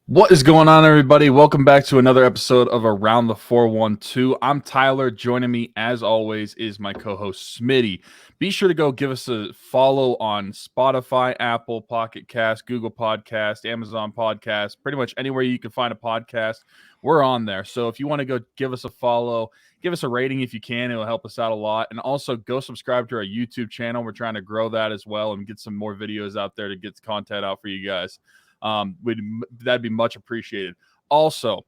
What is going on, everybody? Welcome back to another episode of Around the 412. I'm Tyler. Joining me, as always, is my co-host, Smitty. Be sure to go give us a follow on Spotify, Apple, Pocket Cast, Google Podcast, Amazon Podcast, pretty much anywhere you can find a podcast. We're on there. So if you want to go give us a follow, give us a rating if you can. It'll help us out a lot. And also go subscribe to our YouTube channel. We're trying to grow that as well and get some more videos out there to get content out for you guys. That'd be much appreciated. Also,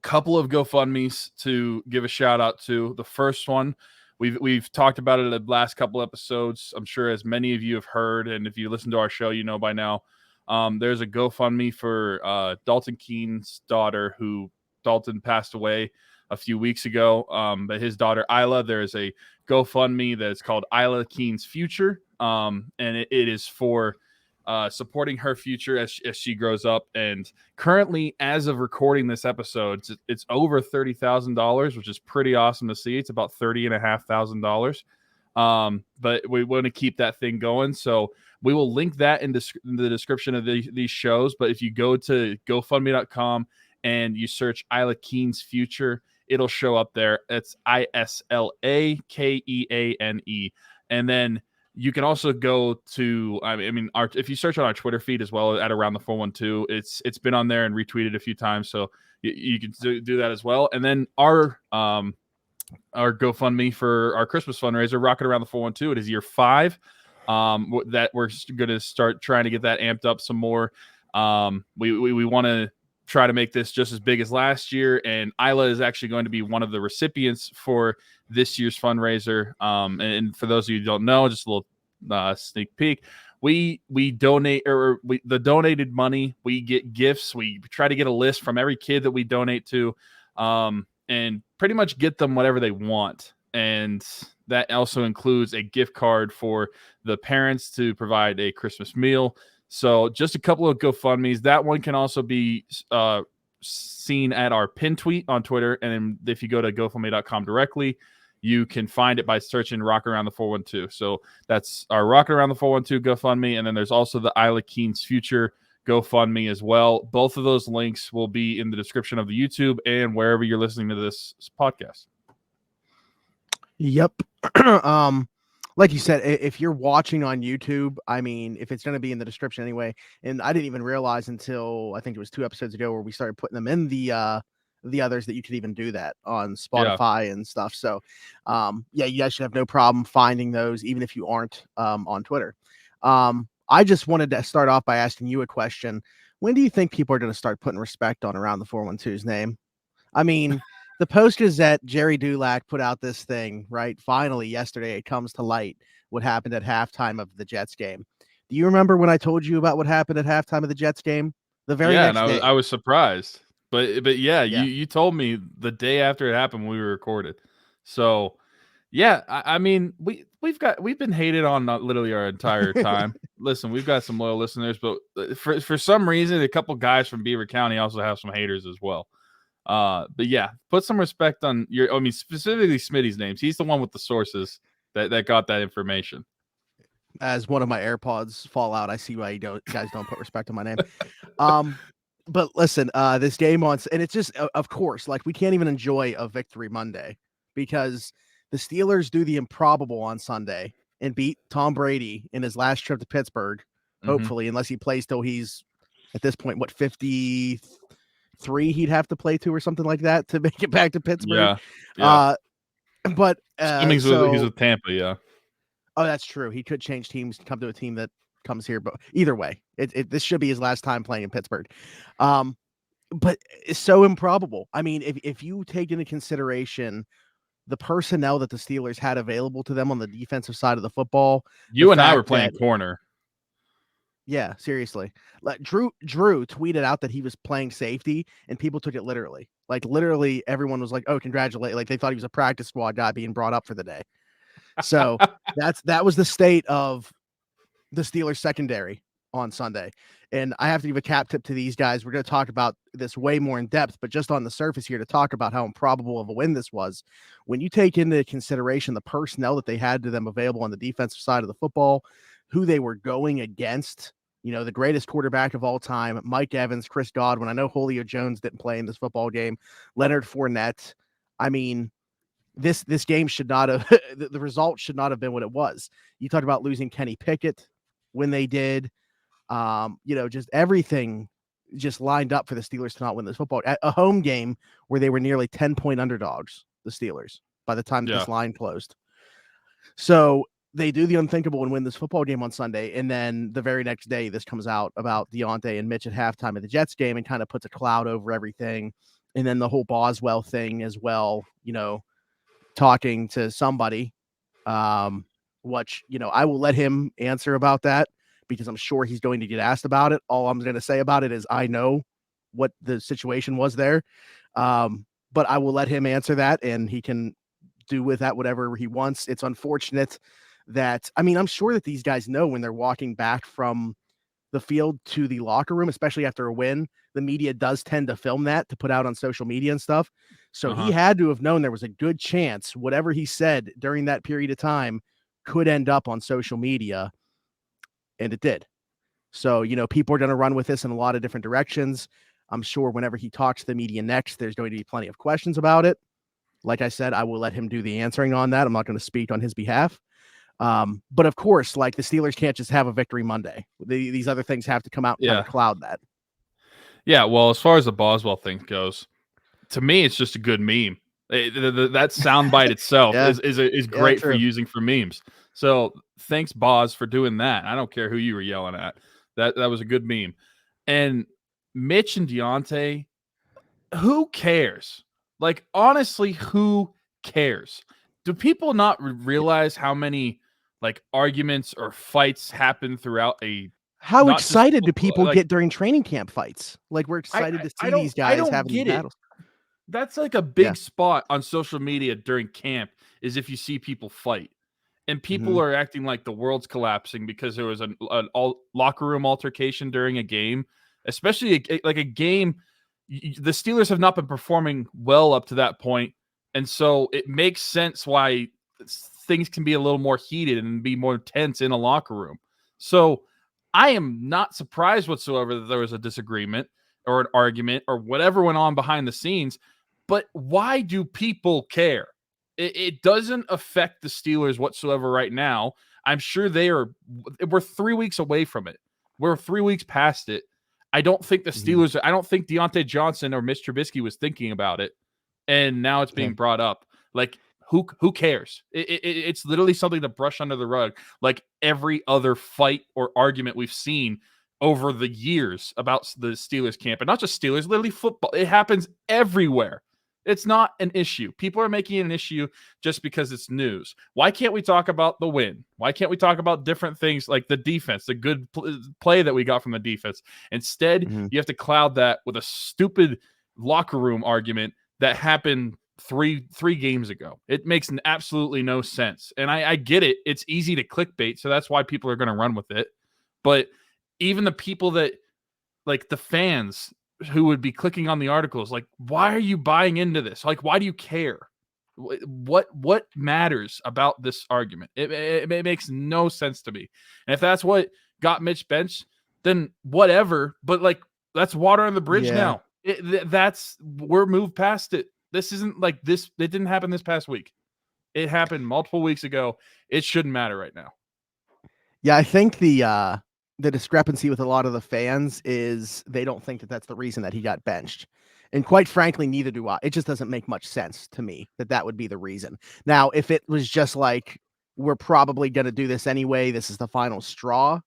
couple of GoFundMe's to give a shout out to. The first one, we've talked about it in the last couple episodes. I'm sure as many of you have heard, and if you listen to our show, you know by now. There's a GoFundMe for Dalton Keene's daughter, who Dalton passed away a few weeks ago. But his daughter Isla, there's a GoFundMe that's called Isla Keene's Future, and it is for supporting her future as she grows up. And currently, as of recording this episode, it's over $30,000, which is pretty awesome to see. It's about $30,500. But we want to keep that thing going. So we will link that in the description of these shows. But if you go to GoFundMe.com and you search Isla Keene's Future, it'll show up there. It's ISLAKEANE. And then you can also go to, if you search on our Twitter feed as well at Around the 412, it's been on there and retweeted a few times, so you can do that as well. And then our GoFundMe for our Christmas fundraiser, Rocking Around the 412, it is year 5. That we're going to start trying to get that amped up some more. We want to try to make this just as big as last year, and Isla is actually going to be one of the recipients for this year's fundraiser. And for those of you who don't know, just a little sneak peek, we donate, or the donated money, we get gifts. We try to get a list from every kid that we donate to, and pretty much get them whatever they want. And that also includes a gift card for the parents to provide a Christmas meal. So just a couple of GoFundMe's. That one can also be seen at our pin tweet on Twitter. And if you go to GoFundMe.com directly, you can find it by searching Rock Around the 412. So that's our Rock Around the 412 GoFundMe. And then there's also the Isla Keene's Future GoFundMe as well. Both of those links will be in the description of the YouTube and wherever you're listening to this podcast. Yep. Like you said, if you're watching on YouTube, I mean, if it's going to be in the description anyway, and I didn't even realize until I think it was 2 episodes ago where we started putting them in the others that you could even do that on Spotify and stuff. So, you guys should have no problem finding those, even if you aren't on Twitter. I just wanted to start off by asking you a question. When do you think people are going to start putting respect on Around the 412's name? I mean, the Post-Gazette, Jerry Dulac put out this thing, right? Finally, yesterday, it comes to light what happened at halftime of the Jets game. Do you remember when I told you about what happened at halftime of the Jets game? The very next day. I was surprised. But yeah. You told me the day after it happened when we were recorded. So, yeah, I mean, we've been hated on literally our entire time. Listen, we've got some loyal listeners, but for some reason, a couple guys from Beaver County also have some haters as well. But yeah, put some respect on specifically Smitty's names. He's the one with the sources that got that information. As one of my AirPods fall out, I see why you guys don't put respect on my name. But listen, this game and it's just, of course, like we can't even enjoy a victory Monday because the Steelers do the improbable on Sunday and beat Tom Brady in his last trip to Pittsburgh, hopefully, unless he plays till he's at this point, 53 he'd have to play to or something like that to make it back to Pittsburgh. Yeah. But he's with Tampa, yeah. Oh, that's true. He could change teams to come to a team that comes here, but either way, this should be his last time playing in Pittsburgh. But it's so improbable. I mean, if you take into consideration the personnel that the Steelers had available to them on the defensive side of the football, you and I were playing corner. Yeah, seriously. Like Drew tweeted out that he was playing safety, and people took it literally. Like literally, everyone was like, "Oh, congratulate!" Like they thought he was a practice squad guy being brought up for the day. So that was the state of the Steelers secondary on Sunday. And I have to give a cap tip to these guys. We're going to talk about this way more in depth, but just on the surface here to talk about how improbable of a win this was. When you take into consideration the personnel that they had to them available on the defensive side of the football, who they were going against, the greatest quarterback of all time, Mike Evans, Chris Godwin. I know Julio Jones didn't play in this football game. Leonard Fournette. I mean, this game should not have the result should not have been what it was. You talked about losing Kenny Pickett when they did. Just everything just lined up for the Steelers to not win this football. A home game where they were nearly 10-point underdogs, the Steelers, by the time this line closed. So they do the unthinkable and win this football game on Sunday. And then the very next day, this comes out about Deontay and Mitch at halftime of the Jets game and kind of puts a cloud over everything. And then the whole Boswell thing as well, talking to somebody, which, I will let him answer about that because I'm sure he's going to get asked about it. All I'm going to say about it is I know what the situation was there. But I will let him answer that and he can do with that whatever he wants. It's unfortunate that, I'm sure that these guys know when they're walking back from the field to the locker room, especially after a win, the media does tend to film that to put out on social media and stuff. So he had to have known there was a good chance whatever he said during that period of time could end up on social media, and it did. So, people are going to run with this in a lot of different directions. I'm sure whenever he talks to the media next, there's going to be plenty of questions about it. Like I said, I will let him do the answering on that. I'm not going to speak on his behalf. But of course, like the Steelers can't just have a victory Monday. These other things have to come out and kind of cloud that. Yeah, well, as far as the Boswell thing goes, to me, it's just a good meme. That soundbite itself is great for using for memes. So thanks, Boz, for doing that. I don't care who you were yelling at. That was a good meme. And Mitch and Deontay, who cares? Like, honestly, who cares? Do people not realize how many arguments or fights happen throughout a? How excited do people get during training camp fights? Like, we're excited to see these guys having these battles. That's like a big spot on social media during camp is if you see people fight. And people are acting like the world's collapsing because there was an locker room altercation during a game, especially a game. The Steelers have not been performing well up to that point. And so it makes sense why things can be a little more heated and be more tense in a locker room. So I am not surprised whatsoever that there was a disagreement or an argument or whatever went on behind the scenes. But why do people care? It doesn't affect the Steelers whatsoever right now. I'm sure we're 3 weeks away from it. We're 3 weeks past it. I don't think the Steelers, I don't think Deontay Johnson or Mitch Trubisky was thinking about it. And now it's being brought up. Like, who cares? It's literally something to brush under the rug. Like every other fight or argument we've seen over the years about the Steelers camp. And not just Steelers, literally football. It happens everywhere. It's not an issue. People are making it an issue just because it's news. Why can't we talk about the win? Why can't we talk about different things like the defense, the good play that we got from the defense? Instead, you have to cloud that with a stupid locker room argument that happened three games ago. It makes absolutely no sense. And I get it. It's easy to clickbait, so that's why people are going to run with it. But even the people that, like the fans who would be clicking on the articles, like, why are you buying into this? Like, why do you care? What matters about this argument? It makes no sense to me. And if that's what got Mitch benched, then whatever. But like, that's water on the bridge now. We're moved past it. This isn't like this. It didn't happen this past week. It happened multiple weeks ago. It shouldn't matter right now. Yeah, I think the discrepancy with a lot of the fans is they don't think that that's the reason that he got benched. And quite frankly, neither do I. It just doesn't make much sense to me that would be the reason. Now, if it was just like, we're probably going to do this anyway, this is the final straw,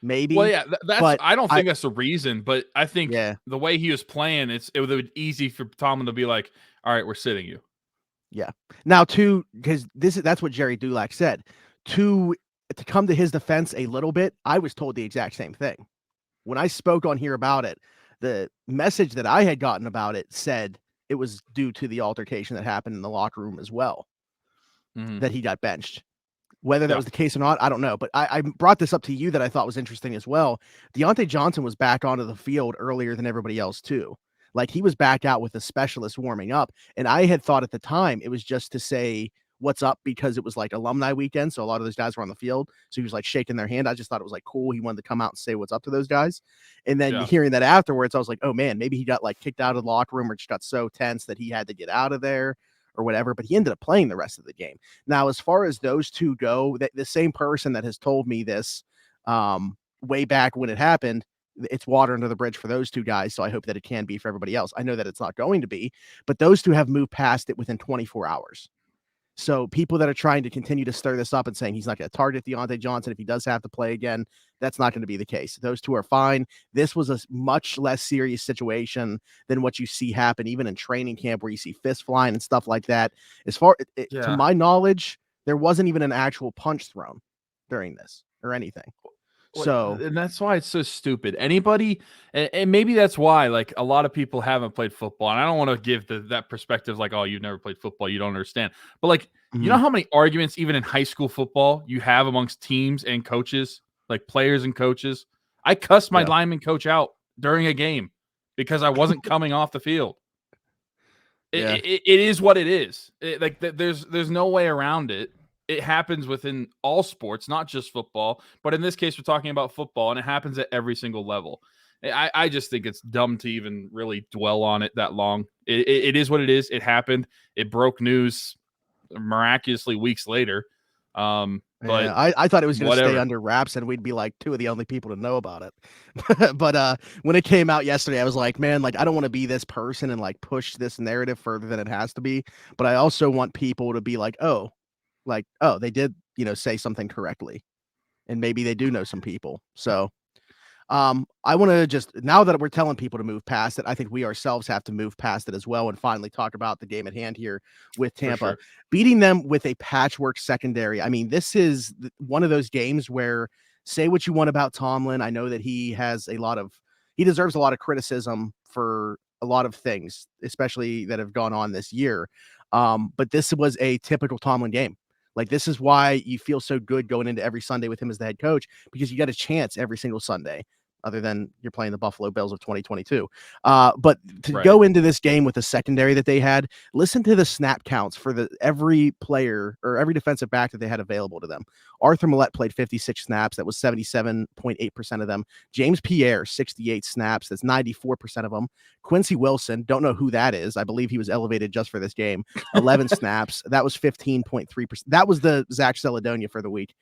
maybe. Well, yeah, I don't think that's the reason, but I think the way he was playing, it would have been easy for Tomlin to be like, all right, we're sitting you. Yeah. Now, because that's what Jerry Dulac said. To come to his defense a little bit, I was told the exact same thing. When I spoke on here about it, the message that I had gotten about it said it was due to the altercation that happened in the locker room as well, that he got benched. Whether that was the case or not, I don't know. But I brought this up to you that I thought was interesting as well. Deontay Johnson was back onto the field earlier than everybody else too. Like he was back out with a specialist warming up. And I had thought at the time it was just to say, what's up because it was like alumni weekend. So a lot of those guys were on the field. So he was like shaking their hand. I just thought it was like cool. He wanted to come out and say what's up to those guys. And then Yeah. hearing that afterwards, I was like, oh man, maybe he got like kicked out of the locker room or just got so tense that he had to get out of there or whatever. But he ended up playing the rest of the game. Now, as far as those two go, the same person that has told me this way back when it happened, it's water under the bridge for those two guys. So I hope that it can be for everybody else. I know that it's not going to be, but those two have moved past it within 24 hours. So people that are trying to continue to stir this up and saying he's not going to target Deontay Johnson if he does have to play again, that's not going to be the case. Those two are fine. This was a much less serious situation than what you see happen even in training camp where you see fists flying and stuff like that. As far to my knowledge, there wasn't even an actual punch thrown during this or anything. So, and that's why it's so stupid. Anybody, and maybe that's why, like, a lot of people haven't played football. And I don't want to give that perspective, like, oh, you've never played football, you don't understand. But like, you know how many arguments, even in high school football, you have amongst teams and coaches, like players and coaches. I cussed my lineman coach out during a game because I wasn't coming off the field. It is what it is. There's no way around it. It happens within all sports, not just football. But in this case, we're talking about football, and it happens at every single level. I just think it's dumb to even really dwell on it that long. It is what it is. It happened. It broke news miraculously weeks later. But I thought it was going to stay under wraps and we'd be like two of the only people to know about it. But when it came out yesterday, I was like, man, like I don't want to be this person and like push this narrative further than it has to be. But I also want people to be like, oh, they did, say something correctly. And maybe they do know some people. So I want to just, now that we're telling people to move past it, I think we ourselves have to move past it as well and finally talk about the game at hand here with Tampa, beating them with a patchwork secondary. I mean, this is one of those games where, say what you want about Tomlin. I know that he deserves a lot of criticism for a lot of things, especially that have gone on this year. But this was a typical Tomlin game. Like, this is why you feel so good going into every Sunday with him as the head coach, because you got a chance every single Sunday, other than you're playing the Buffalo Bills of 2022. But to go into this game with the secondary that they had, listen to the snap counts for every player or every defensive back that they had available to them. Arthur Millette played 56 snaps. That was 77.8% of them. James Pierre, 68 snaps. That's 94% of them. Quincy Wilson, don't know who that is. I believe he was elevated just for this game. 11 snaps. That was 15.3%. That was the Zach Celedonia for the week.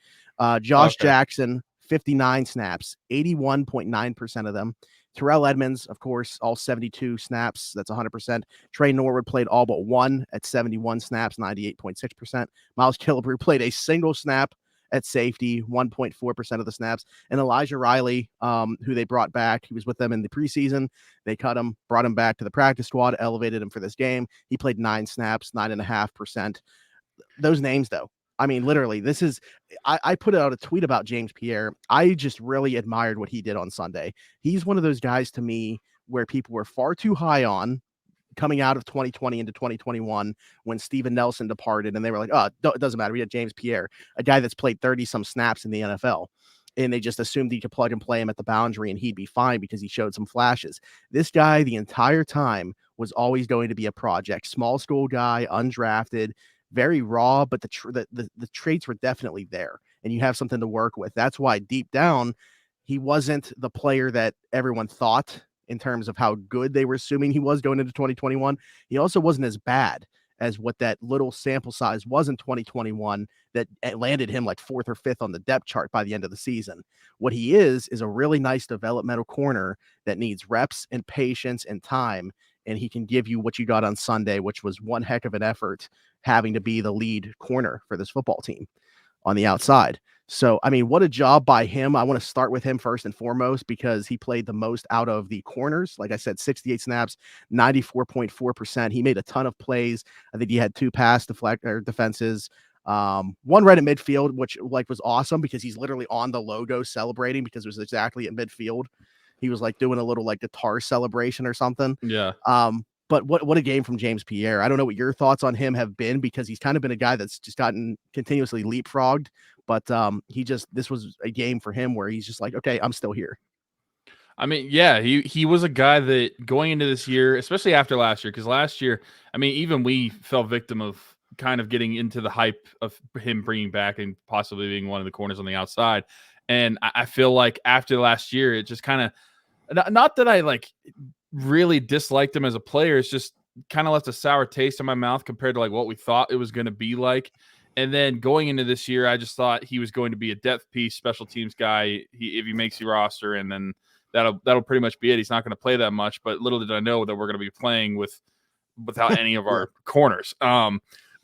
Josh Jackson, 59 snaps, 81.9% of them. Terrell Edmonds, of course, all 72 snaps. That's 100%. Trey Norwood played all but one at 71 snaps, 98.6%. Miles Killebrew played a single snap at safety, 1.4% of the snaps. And Elijah Riley, who they brought back, he was with them in the preseason. They cut him, brought him back to the practice squad, elevated him for this game. He played 9 snaps, 9.5%. Those names, though, I mean, literally, this is, I put out a tweet about James Pierre. I just really admired what he did on Sunday. He's one of those guys to me where people were far too high on coming out of 2020 into 2021 when Steven Nelson departed, and they were like, oh, it doesn't matter. We had James Pierre, a guy that's played 30 some snaps in the NFL. And they just assumed he could plug and play him at the boundary and he'd be fine because he showed some flashes. This guy, the entire time, was always going to be a project. Small school guy, undrafted, very raw, but the traits were definitely there, and you have something to work with. That's why deep down, he wasn't the player that everyone thought in terms of how good they were assuming he was going into 2021. He also wasn't as bad as what that little sample size was in 2021 that landed him like 4th or 5th on the depth chart by the end of the season. What he is a really nice developmental corner that needs reps and patience and time, and he can give you what you got on Sunday, which was one heck of an effort having to be the lead corner for this football team on the outside. So, I mean, what a job by him. I want to start with him first and foremost because he played the most out of the corners. Like I said, 68 snaps, 94.4%. He made a ton of plays. I think he had 2 pass defenses, one right at midfield, which was awesome because he's literally on the logo celebrating because it was exactly at midfield. He was like doing a little like guitar celebration or something. Yeah. But what a game from James Pierre. I don't know what your thoughts on him have been because he's kind of been a guy that's just gotten continuously leapfrogged. But this was a game for him where he's just like, okay, I'm still here. I mean, yeah, he was a guy that going into this year, especially after last year, because last year, I mean, even we fell victim of kind of getting into the hype of him bringing back and possibly being one of the corners on the outside. And I feel like after last year, it just kind of, not that I like really disliked him as a player, it's just kind of left a sour taste in my mouth compared to like what we thought it was going to be like. And then going into this year, I just thought he was going to be a depth piece, special teams guy. If he makes the roster, and then that'll pretty much be it. He's not going to play that much, but little did I know that we're going to be playing without any of our corners.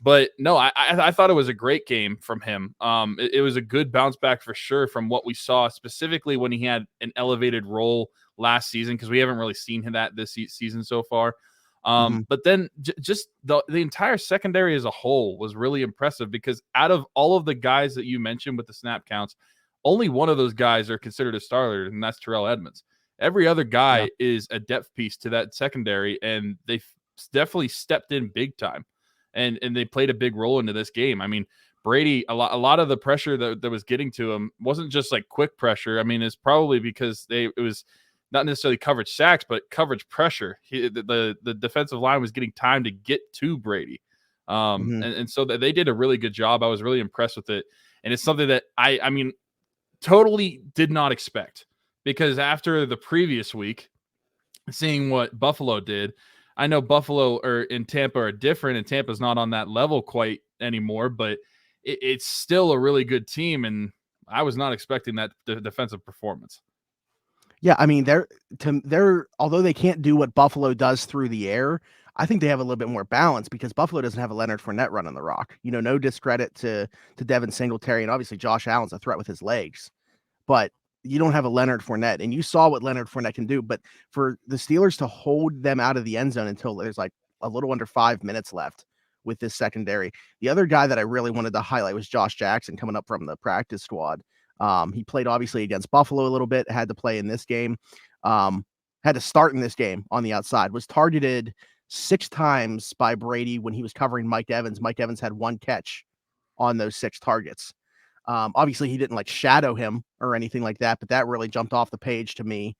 But no, I thought it was a great game from him. It was a good bounce back for sure from what we saw, specifically when he had an elevated role last season, because we haven't really seen that this season so far. But then just the entire secondary as a whole was really impressive, because out of all of the guys that you mentioned with the snap counts, only one of those guys are considered a starter, and that's Terrell Edmunds. Every other guy is a depth piece to that secondary, and they definitely stepped in big time, and they played a big role into this game. I mean, Brady, a lot of the pressure that was getting to him wasn't just like quick pressure. I mean, it's probably because it was not necessarily coverage sacks, but coverage pressure. The defensive line was getting time to get to Brady. And so they did a really good job. I was really impressed with it. And it's something that I mean, totally did not expect, because after the previous week, seeing what Buffalo did, I know Buffalo in Tampa are different, and Tampa's not on that level quite anymore, but it's still a really good team. And I was not expecting that defensive performance. Yeah, I mean, they're although they can't do what Buffalo does through the air, I think they have a little bit more balance, because Buffalo doesn't have a Leonard Fournette running the rock. No discredit to Devin Singletary, and obviously Josh Allen's a threat with his legs, but you don't have a Leonard Fournette, and you saw what Leonard Fournette can do. But for the Steelers to hold them out of the end zone until there's like a little under 5 minutes left with this secondary. The other guy that I really wanted to highlight was Josh Jackson, coming up from the practice squad. He played obviously against Buffalo a little bit, had to play in this game, had to start in this game on the outside, was targeted 6 times by Brady when he was covering Mike Evans. Mike Evans had 1 catch on those 6 targets. Obviously he didn't like shadow him or anything like that, but that really jumped off the page to me.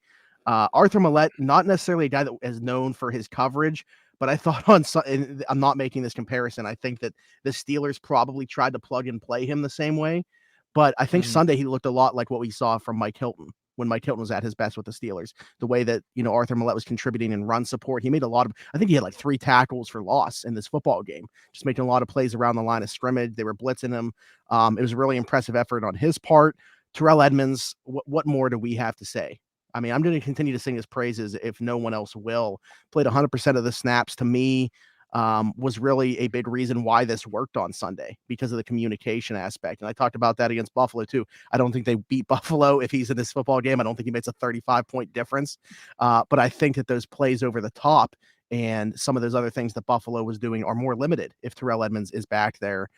Arthur Millette, not necessarily a guy that is known for his coverage, but I thought and I'm not making this comparison, I think that the Steelers probably tried to plug and play him the same way. But I think Sunday he looked a lot like what we saw from Mike Hilton when Mike Hilton was at his best with the Steelers. The way that, Arthur Millette was contributing in run support. He made I think he had like 3 tackles for loss in this football game, just making a lot of plays around the line of scrimmage. They were blitzing him. It was a really impressive effort on his part. Terrell Edmunds, what more do we have to say? I mean, I'm going to continue to sing his praises if no one else will. Played 100% of the snaps. To me, was really a big reason why this worked on Sunday, because of the communication aspect. And I talked about that against Buffalo too. I don't think they beat Buffalo if he's in this football game. I don't think he makes a 35-point difference. But I think that those plays over the top and some of those other things that Buffalo was doing are more limited if Terrell Edmunds is back there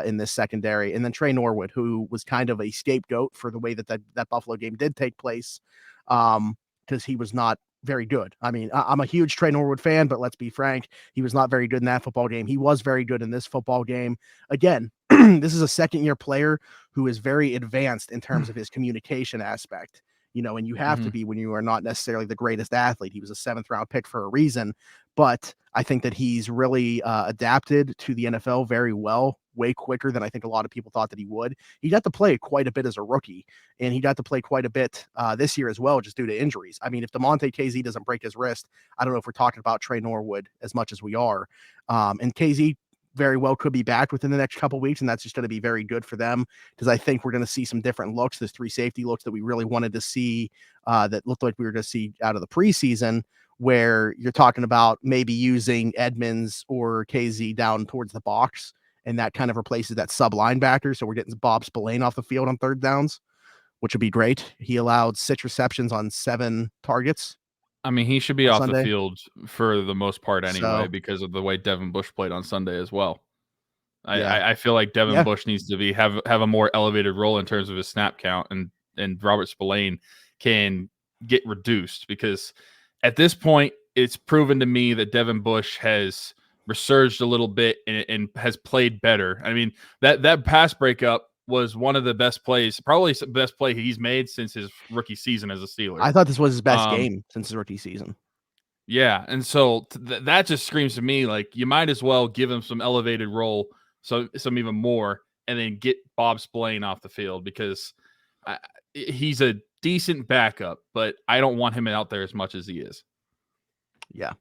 in this secondary. And then Trey Norwood, who was kind of a scapegoat for the way that Buffalo game did take place, because he was not very good. I mean, I'm a huge Trey Norwood fan, but let's be frank, he was not very good in that football game. He was very good in this football game. Again, this is a second-year player who is very advanced in terms of his communication aspect, and you have to be when you are not necessarily the greatest athlete. He was a 7th-round pick for a reason, but I think that he's really adapted to the NFL very well, way quicker than I think a lot of people thought that he would. He got to play quite a bit as a rookie, and he got to play quite a bit this year as well, just due to injuries. I mean, if DeMonte KZ doesn't break his wrist, I don't know if we're talking about Trey Norwood as much as we are. And KZ very well could be back within the next couple weeks, and that's just going to be very good for them, because I think we're going to see some different looks. There's 3 safety looks that we really wanted to see, that looked like we were going to see out of the preseason, where you're talking about maybe using Edmunds or KZ down towards the box, and that kind of replaces that sub linebacker. So we're getting Bob Spillane off the field on 3rd downs, which would be great. He allowed 6 receptions on 7 targets. I mean, he should be off Sunday. the field for the most part anyway, because of the way Devin Bush played on Sunday as well. I feel like Devin Bush needs to have a more elevated role in terms of his snap count, and Robert Spillane can get reduced, because at this point it's proven to me that Devin Bush has resurged a little bit and has played better. I mean, that pass breakup was one of the best plays, probably the best play he's made since his rookie season as a Steeler. I thought this was his best game since his rookie season. Yeah, and so that just screams to me like you might as well give him some elevated role some even more, and then get Bob Spillane off the field because he's a decent backup, but I don't want him out there as much as he is. Yeah.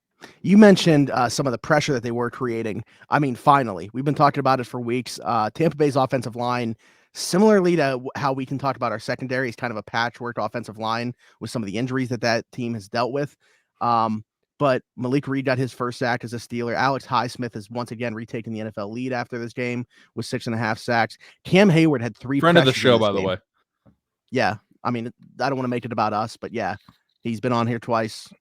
You mentioned some of the pressure that they were creating. I mean, finally, we've been talking about it for weeks. Tampa Bay's offensive line, similarly to how we can talk about our secondary, is kind of a patchwork offensive line with some of the injuries that team has dealt with. But Malik Reed got his first sack as a Steeler. Alex Highsmith has once again retaken the NFL lead after this game with 6.5 sacks. Cam Hayward had 3 Friend of the pressures show, in this by the game. way. Yeah. I mean, I don't want to make it about us, but yeah, he's been on here twice,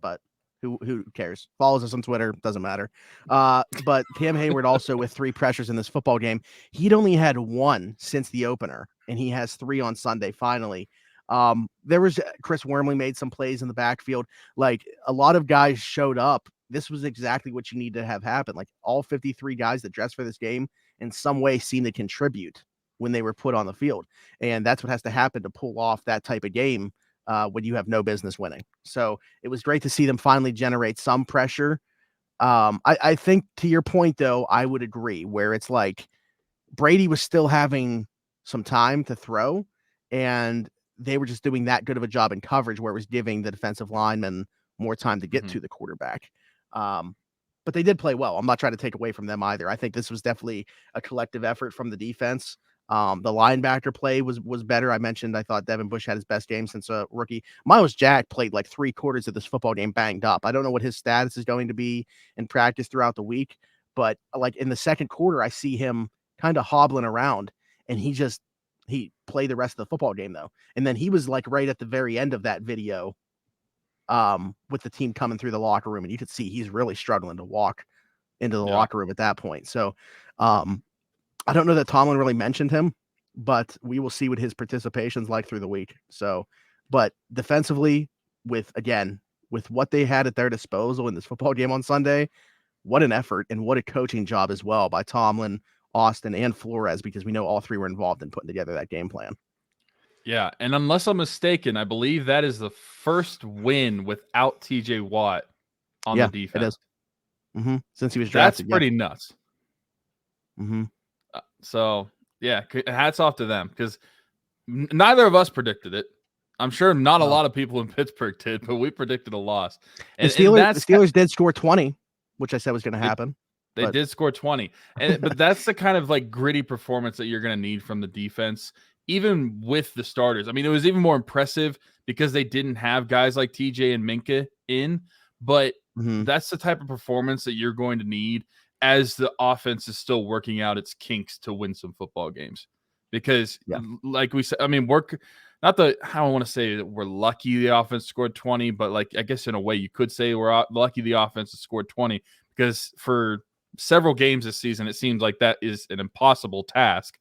but who cares? Follows us on Twitter, doesn't matter. But Cam Hayward also with 3 pressures in this football game. He'd only had 1 since the opener, and he has 3 on Sunday finally. There was Chris Wormley made some plays in the backfield. Like, a lot of guys showed up. This was exactly what you need to have happen. Like, all 53 guys that dressed for this game in some way seemed to contribute when they were put on the field. And that's what has to happen to pull off that type of game when you have no business winning. So it was great to see them finally generate some pressure. I think, to your point, though, I would agree where it's like Brady was still having some time to throw, and they were just doing that good of a job in coverage where it was giving the defensive linemen more time to get to the quarterback. But they did play well. I'm not trying to take away from them either. I think this was definitely a collective effort from the defense. The linebacker play was better. I mentioned I thought Devin Bush had his best game since a rookie. Miles Jack played like 3/4 of this football game banged up. I don't know what his status is going to be in practice throughout the week, but like in the second quarter, I see him kind of hobbling around, and he played the rest of the football game though. And then he was like right at the very end of that video, with the team coming through the locker room, and you could see he's really struggling to walk into the locker room at that point. So, I don't know that Tomlin really mentioned him, but we will see what his participation's like through the week. So, but defensively, with what they had at their disposal in this football game on Sunday, what an effort and what a coaching job as well by Tomlin, Austin, and Flores, because we know all 3 were involved in putting together that game plan. Yeah, and unless I'm mistaken, I believe that is the first win without TJ Watt on the defense. It is. Since he was drafted. That's pretty nuts. So, yeah, hats off to them because neither of us predicted it. I'm sure not a lot of people in Pittsburgh did, but we predicted a loss. And the Steelers did score 20, which I said was going to happen. They did score 20. But that's the kind of like gritty performance that you're going to need from the defense, even with the starters. I mean, it was even more impressive because they didn't have guys like TJ and Minka in, but that's the type of performance that you're going to need as the offense is still working out its kinks to win some football games. Because like we said, I mean, I don't want to say that we're lucky the offense scored 20, but like, I guess in a way you could say we're lucky the offense has scored 20 because for several games this season, it seems like that is an impossible task.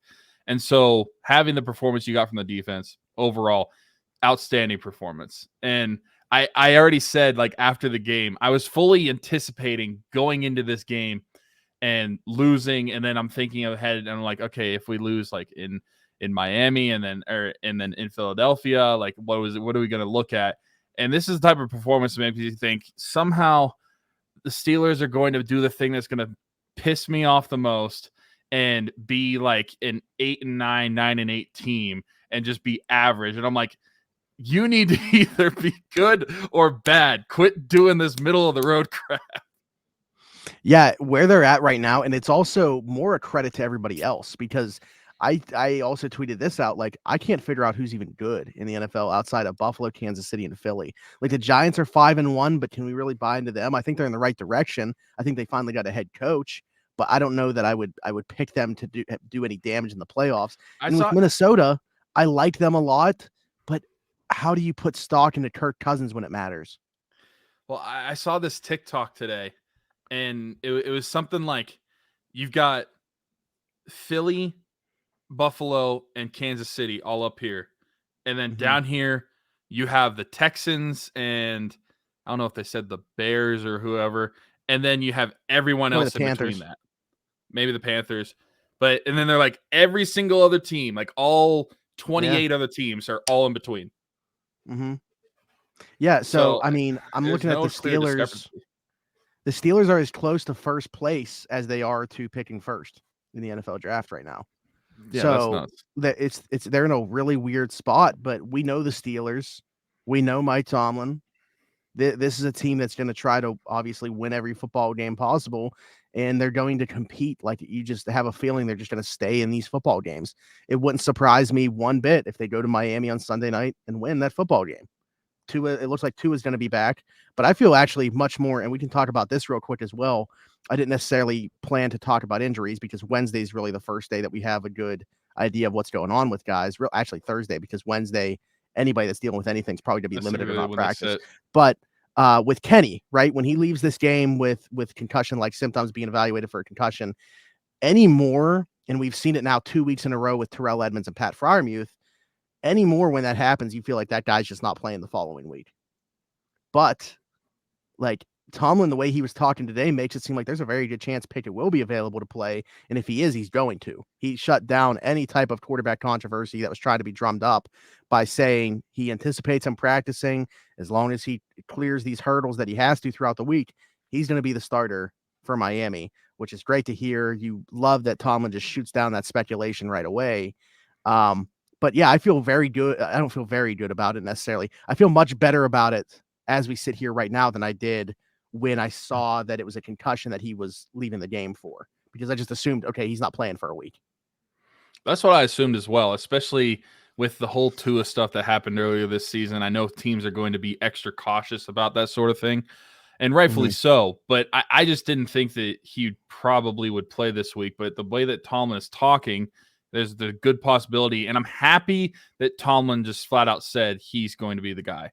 And so having the performance you got from the defense overall, outstanding performance. And I already said, like, after the game, I was fully anticipating going into this game and losing. And then I'm thinking ahead and I'm like, okay, if we lose like in Miami and then in Philadelphia, like what are we going to look at? And this is the type of performance that makes you think somehow the Steelers are going to do the thing that's going to piss me off the most and be like an 8-9, 9-8 team and just be average. And I'm like, you need to either be good or bad. Quit doing this middle of the road crap. Yeah, where they're at right now, and it's also more a credit to everybody else because I also tweeted this out. Like, I can't figure out who's even good in the NFL outside of Buffalo, Kansas City, and Philly. Like, the Giants are 5-1, but can we really buy into them? I think they're in the right direction. I think they finally got a head coach, but I don't know that I would pick them to do any damage in the playoffs. With Minnesota, I like them a lot, but how do you put stock into Kirk Cousins when it matters? Well, I saw this TikTok today, and it was something like you've got Philly, Buffalo, and Kansas City all up here. And then down here, you have the Texans and I don't know if they said the Bears or whoever. And then you have everyone else in between that. Maybe the Panthers. And then they're like every single other team, like all 28 other teams are all in between. Yeah, so I mean, I'm looking at the Steelers. The Steelers are as close to first place as they are to picking first in the NFL draft right now. Yeah, that's So nuts. that it's they're in a really weird spot, but we know the Steelers. We know Mike Tomlin. This is a team that's going to try to obviously win every football game possible, and they're going to compete. Like, you just have a feeling they're just going to stay in these football games. It wouldn't surprise me one bit if they go to Miami on Sunday night and win that football game. Tua, it looks like Tua is going to be back, but I feel actually much more, and we can talk about this real quick as well. I didn't necessarily plan to talk about injuries because Wednesday is really the first day that we have a good idea of what's going on with guys. Actually Thursday, because Wednesday, anybody that's dealing with anything is probably going to be That's limited or really not when they practice. sit. But with Kenny, right, when he leaves this game with concussion like symptoms, being evaluated for a concussion anymore, and we've seen it now 2 weeks in a row with Terrell Edmonds and Pat Freiermuth. Anymore, when that happens, you feel like that guy's just not playing the following week. But like Tomlin, the way he was talking today makes it seem like there's a very good chance Pickett will be available to play. And if he is, he's going to. He shut down any type of quarterback controversy that was trying to be drummed up by saying he anticipates him practicing as long as he clears these hurdles that he has to throughout the week. He's going to be the starter for Miami, which is great to hear. You love that Tomlin just shoots down that speculation right away. But yeah, I feel very good. I don't feel very good about it necessarily. I feel much better about it as we sit here right now than I did when I saw that it was a concussion that he was leaving the game for, because I just assumed, okay, he's not playing for a week. That's what I assumed as well, especially with the whole Tua stuff that happened earlier this season. I know teams are going to be extra cautious about that sort of thing, and rightfully so. But I just didn't think that he probably would play this week. But the way that Tomlin is talking, there's the good possibility. And I'm happy that Tomlin just flat out said he's going to be the guy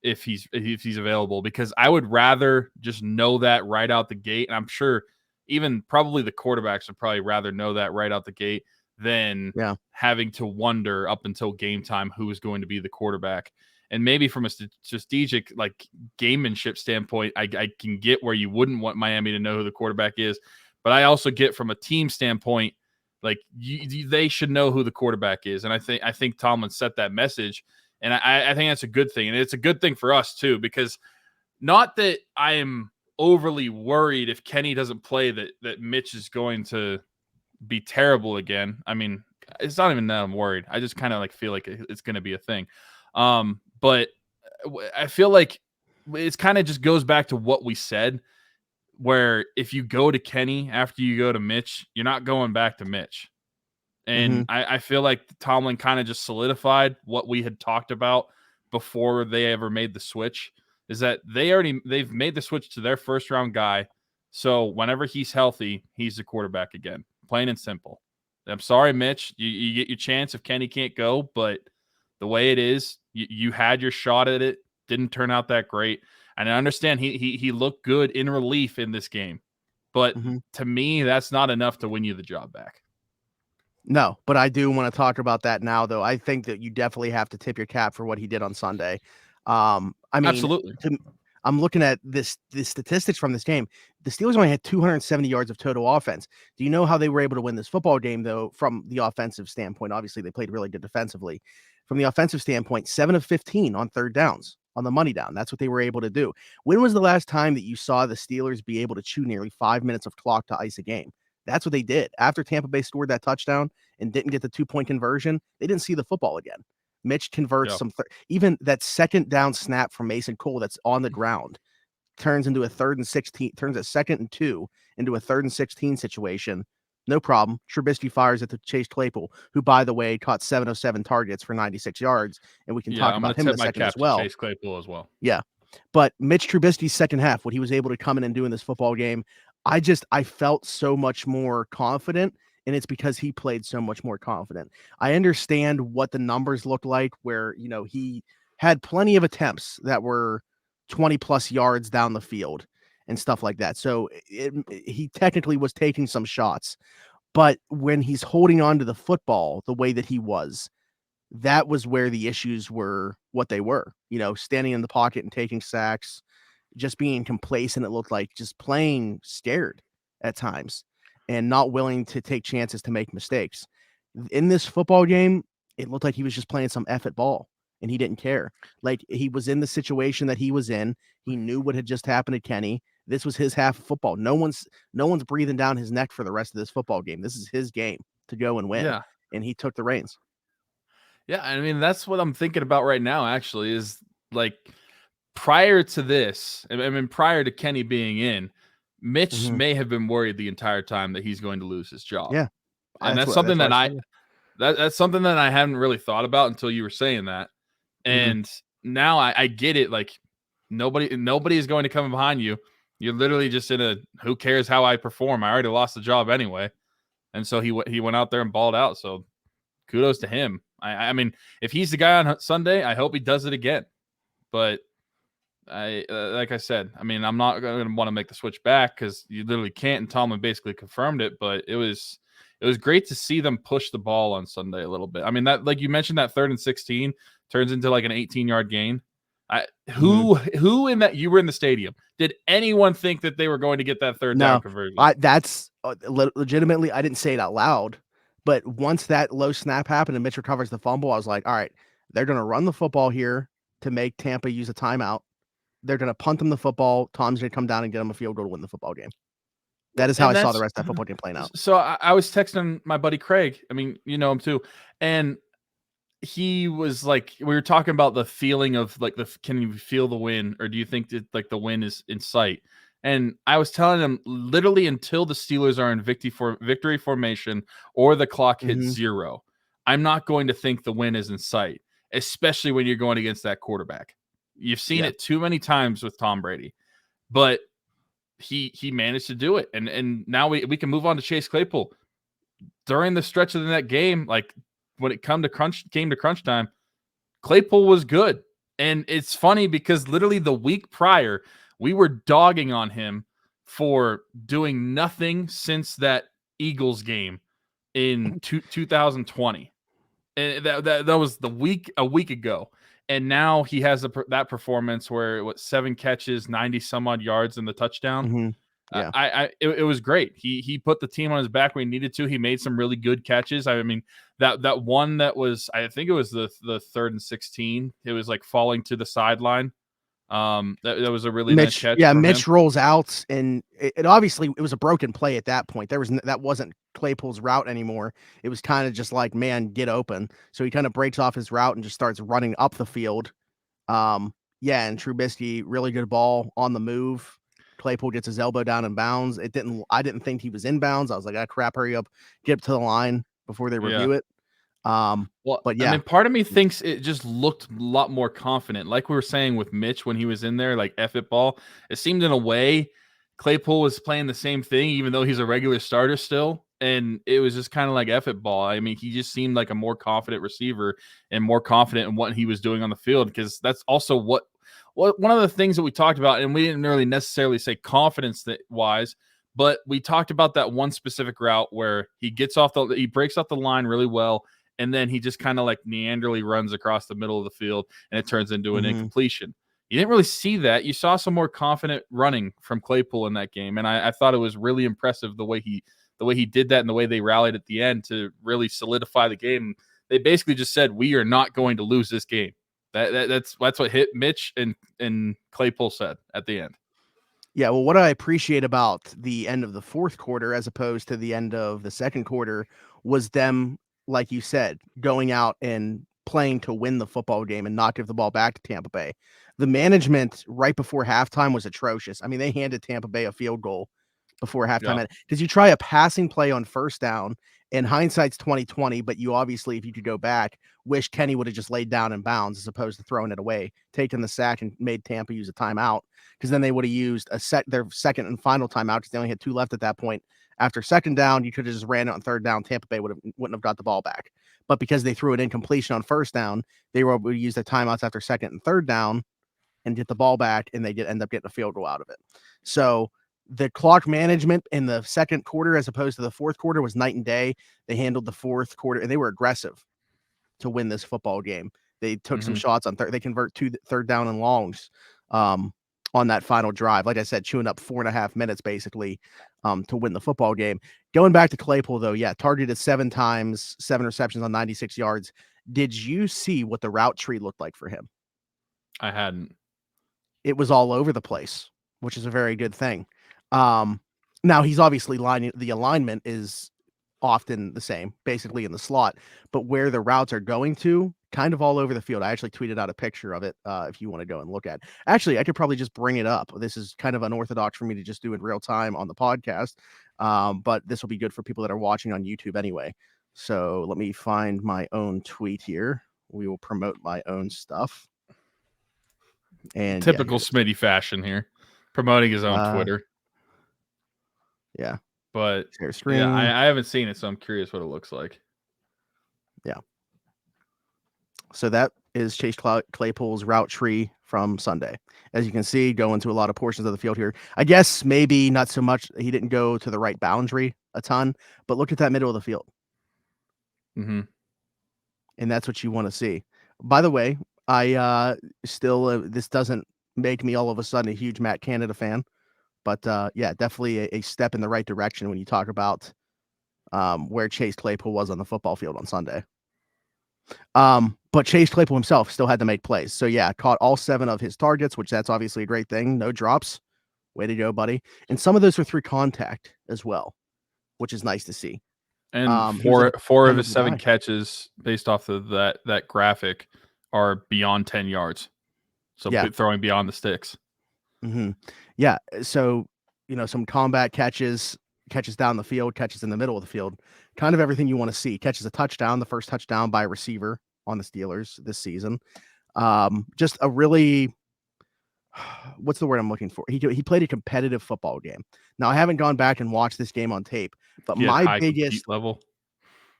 if he's available, because I would rather just know that right out the gate. And I'm sure even probably the quarterbacks would probably rather know that right out the gate than having to wonder up until game time who is going to be the quarterback. And maybe from a strategic, like, gamemanship standpoint, I can get where you wouldn't want Miami to know who the quarterback is. But I also get from a team standpoint, like, they should know who the quarterback is. And I think Tomlin set that message. And I think that's a good thing. And it's a good thing for us, too, because not that I am overly worried if Kenny doesn't play that Mitch is going to be terrible again. I mean, it's not even that I'm worried. I just kind of like feel like it's going to be a thing. But I feel like it's kind of just goes back to what we said, where if you go to Kenny after you go to Mitch, you're not going back to Mitch. And I feel like Tomlin kind of just solidified what we had talked about before they ever made the switch, is that they've made the switch to their first round guy. So whenever he's healthy, he's the quarterback again. Plain and simple. I'm sorry, Mitch. You get your chance if Kenny can't go, but the way it is, you had your shot at it. Didn't turn out that great. And I understand he looked good in relief in this game. But to me, that's not enough to win you the job back. No, but I do want to talk about that now, though. I think that you definitely have to tip your cap for what he did on Sunday. I mean, absolutely. I'm looking at the statistics from this game. The Steelers only had 270 yards of total offense. Do you know how they were able to win this football game, though, from the offensive standpoint? Obviously, they played really good defensively. From the offensive standpoint, 7 of 15 on third downs, on the money down. That's what they were able to do. When was the last time that you saw the Steelers be able to chew nearly 5 minutes of clock to ice a game? That's what they did. After Tampa Bay scored that touchdown and didn't get the 2-point conversion, they didn't see the football again. Mitch converts even that second down snap from Mason Cole that's on the ground turns into a 3rd and 16, turns a 2nd and 2 into a 3rd and 16 situation. No problem. Trubisky fires it to Chase Claypool, who, by the way, caught 7 of 7 targets for 96 yards. And we can talk about him in a second as well. Chase Claypool as well. Yeah. But Mitch Trubisky's second half, what he was able to come in and do in this football game, I felt so much more confident, and it's because he played so much more confident. I understand what the numbers look like, where, he had plenty of attempts that were 20 plus yards down the field and stuff like that. So he technically was taking some shots, but when he's holding on to the football the way that he was, that was where the issues were what they were, standing in the pocket and taking sacks, just being complacent. It looked like just playing scared at times and not willing to take chances to make mistakes. In this football game, it looked like he was just playing some effort ball and he didn't care. Like, he was in the situation that he was in. He knew what had just happened to Kenny, This was his half of football. No one's breathing down his neck for the rest of this football game. This is his game to go and win. Yeah. And he took the reins. Yeah, I mean, that's what I'm thinking about right now, actually, is like prior to this, I mean, prior to Kenny being in, Mitch may have been worried the entire time that he's going to lose his job. Yeah. And that's something that that's something that I hadn't really thought about until you were saying that. And now I get it. Like nobody is going to come behind you. You're literally just in a who cares how I perform? I already lost the job anyway. And so he went out there and balled out. So kudos to him. I mean, if he's the guy on Sunday, I hope he does it again. But like I said, I mean, I'm not going to want to make the switch back because you literally can't. And Tomlin basically confirmed it. But it was great to see them push the ball on Sunday a little bit. I mean, that like you mentioned, that 3rd and 16 turns into like an 18-yard gain. Who in that, you were in the stadium, did anyone think that they were going to get that third down conversion? That's legitimately, I didn't say it out loud, but once that low snap happened and Mitch recovers the fumble, I was like, all right, they're going to run the football here to make Tampa use a timeout. They're going to punt them the football. Tom's going to come down and get them a field goal to win the football game. That is how I saw the rest of that football game playing out. So I was texting my buddy Craig. I mean, you know him too. And he was like, we were talking about the feeling of like can you feel the win, or do you think that like the win is in sight? And I was telling him literally until the Steelers are in victory formation or the clock hits 0, I'm not going to think the win is in sight, especially when you're going against that quarterback. You've seen it too many times with Tom Brady, but he managed to do it. And now we can move on to Chase Claypool. During the stretch of that game, like when it came to crunch time, Claypool was good. And it's funny because literally the week prior, we were dogging on him for doing nothing since that Eagles game in 2020. And that was a week ago. And now he has that performance where 7 catches, 90 some odd yards in the touchdown. Yeah. It was great. He put the team on his back when he needed to. He made some really good catches. I mean, that one that was, I think it was the 3rd and 16. It was like falling to the sideline. That was a really nice catch. Yeah, Mitch rolls out, and it obviously it was a broken play at that point. That wasn't Claypool's route anymore. It was kind of just like, man, get open. So he kind of breaks off his route and just starts running up the field. Yeah, and Trubisky, really good ball on the move. Claypool gets his elbow down in bounds. I didn't think he was in bounds. I was like, crap, hurry up, get up to the line before they review it. But yeah, I mean, part of me thinks it just looked a lot more confident. Like we were saying with Mitch when he was in there, like F it ball. It seemed in a way Claypool was playing the same thing, even though he's a regular starter still. And it was just kind of like F it ball. I mean, he just seemed like a more confident receiver and more confident in what he was doing on the field, because that's also what one of the things that we talked about, and we didn't really necessarily say confidence wise, but we talked about that one specific route where he breaks off the line really well. And then he just kind of like neanderly runs across the middle of the field, and it turns into an incompletion. You didn't really see that. You saw some more confident running from Claypool in that game. And I thought it was really impressive the way he did that and the way they rallied at the end to really solidify the game. They basically just said, we are not going to lose this game. That's what hit Mitch and Claypool said at the end. Yeah, well, what I appreciate about the end of the fourth quarter as opposed to the end of the second quarter was them, like you said, going out and playing to win the football game and not give the ball back to Tampa Bay. The management right before halftime was atrocious. I mean, they handed Tampa Bay a field goal before halftime. Because you try a passing play on first down, and hindsight's 2020, but you obviously, if you could go back, wish Kenny would have just laid down in bounds as opposed to throwing it away, taking the sack and made Tampa use a timeout, because then they would have used their second and final timeout because they only had 2 left at that point. After second down, you could have just ran it on third down. Tampa Bay wouldn't have got the ball back. But because they threw an incompletion on first down, they were able to use their timeouts after second and third down and get the ball back, and they end up getting a field goal out of it. So the clock management in the second quarter as opposed to the fourth quarter was night and day. They handled the fourth quarter, and they were aggressive to win this football game. They took some shots on they convert 2 third down and longs on that final drive. Like I said, chewing up 4.5 minutes basically to win the football game. Going back to Claypool, though, yeah, targeted 7 times, 7 receptions on 96 yards. Did you see what the route tree looked like for him? I hadn't. It was all over the place. which is a very good thing. Now he's obviously the alignment is often the same, basically in the slot, but where the routes are going to, kind of all over the field. I actually tweeted out a picture of it if you want to go and look at. Actually, I could probably just bring it up. This is kind of unorthodox for me to just do in real time on the podcast, but this will be good for people that are watching on YouTube anyway. So let me find my own tweet here. We will promote my own stuff. And typical Smitty fashion here, promoting his own Twitter. Yeah. But yeah, I haven't seen it, so I'm curious what it looks like. Yeah. So that is Chase Claypool's route tree from Sunday. As you can see, going to a lot of portions of the field here. I guess maybe not so much. He didn't go to the right boundary a ton, but look at that middle of the field. Mm-hmm. And that's what you want to see. By the way, I still, this doesn't make me all of a sudden a huge Matt Canada fan, but yeah, definitely a step in the right direction when you talk about where Chase Claypool was on the football field on Sunday. But Chase Claypool himself still had to make plays. So yeah, caught all 7 of his targets, which that's obviously a great thing. No drops. Way to go, buddy. And some of those were through contact as well, which is nice to see. And four of his 7 catches, based off of that graphic, are beyond 10 yards. So yeah, throwing beyond the sticks. Mm-hmm. Yeah. So, some combat catches down the field, catches in the middle of the field, kind of everything you want to see. Catches a touchdown, the first touchdown by a receiver on the Steelers this season. Just a really, what's the word I'm looking for? He played a competitive football game. Now, I haven't gone back and watched this game on tape, but my biggest level.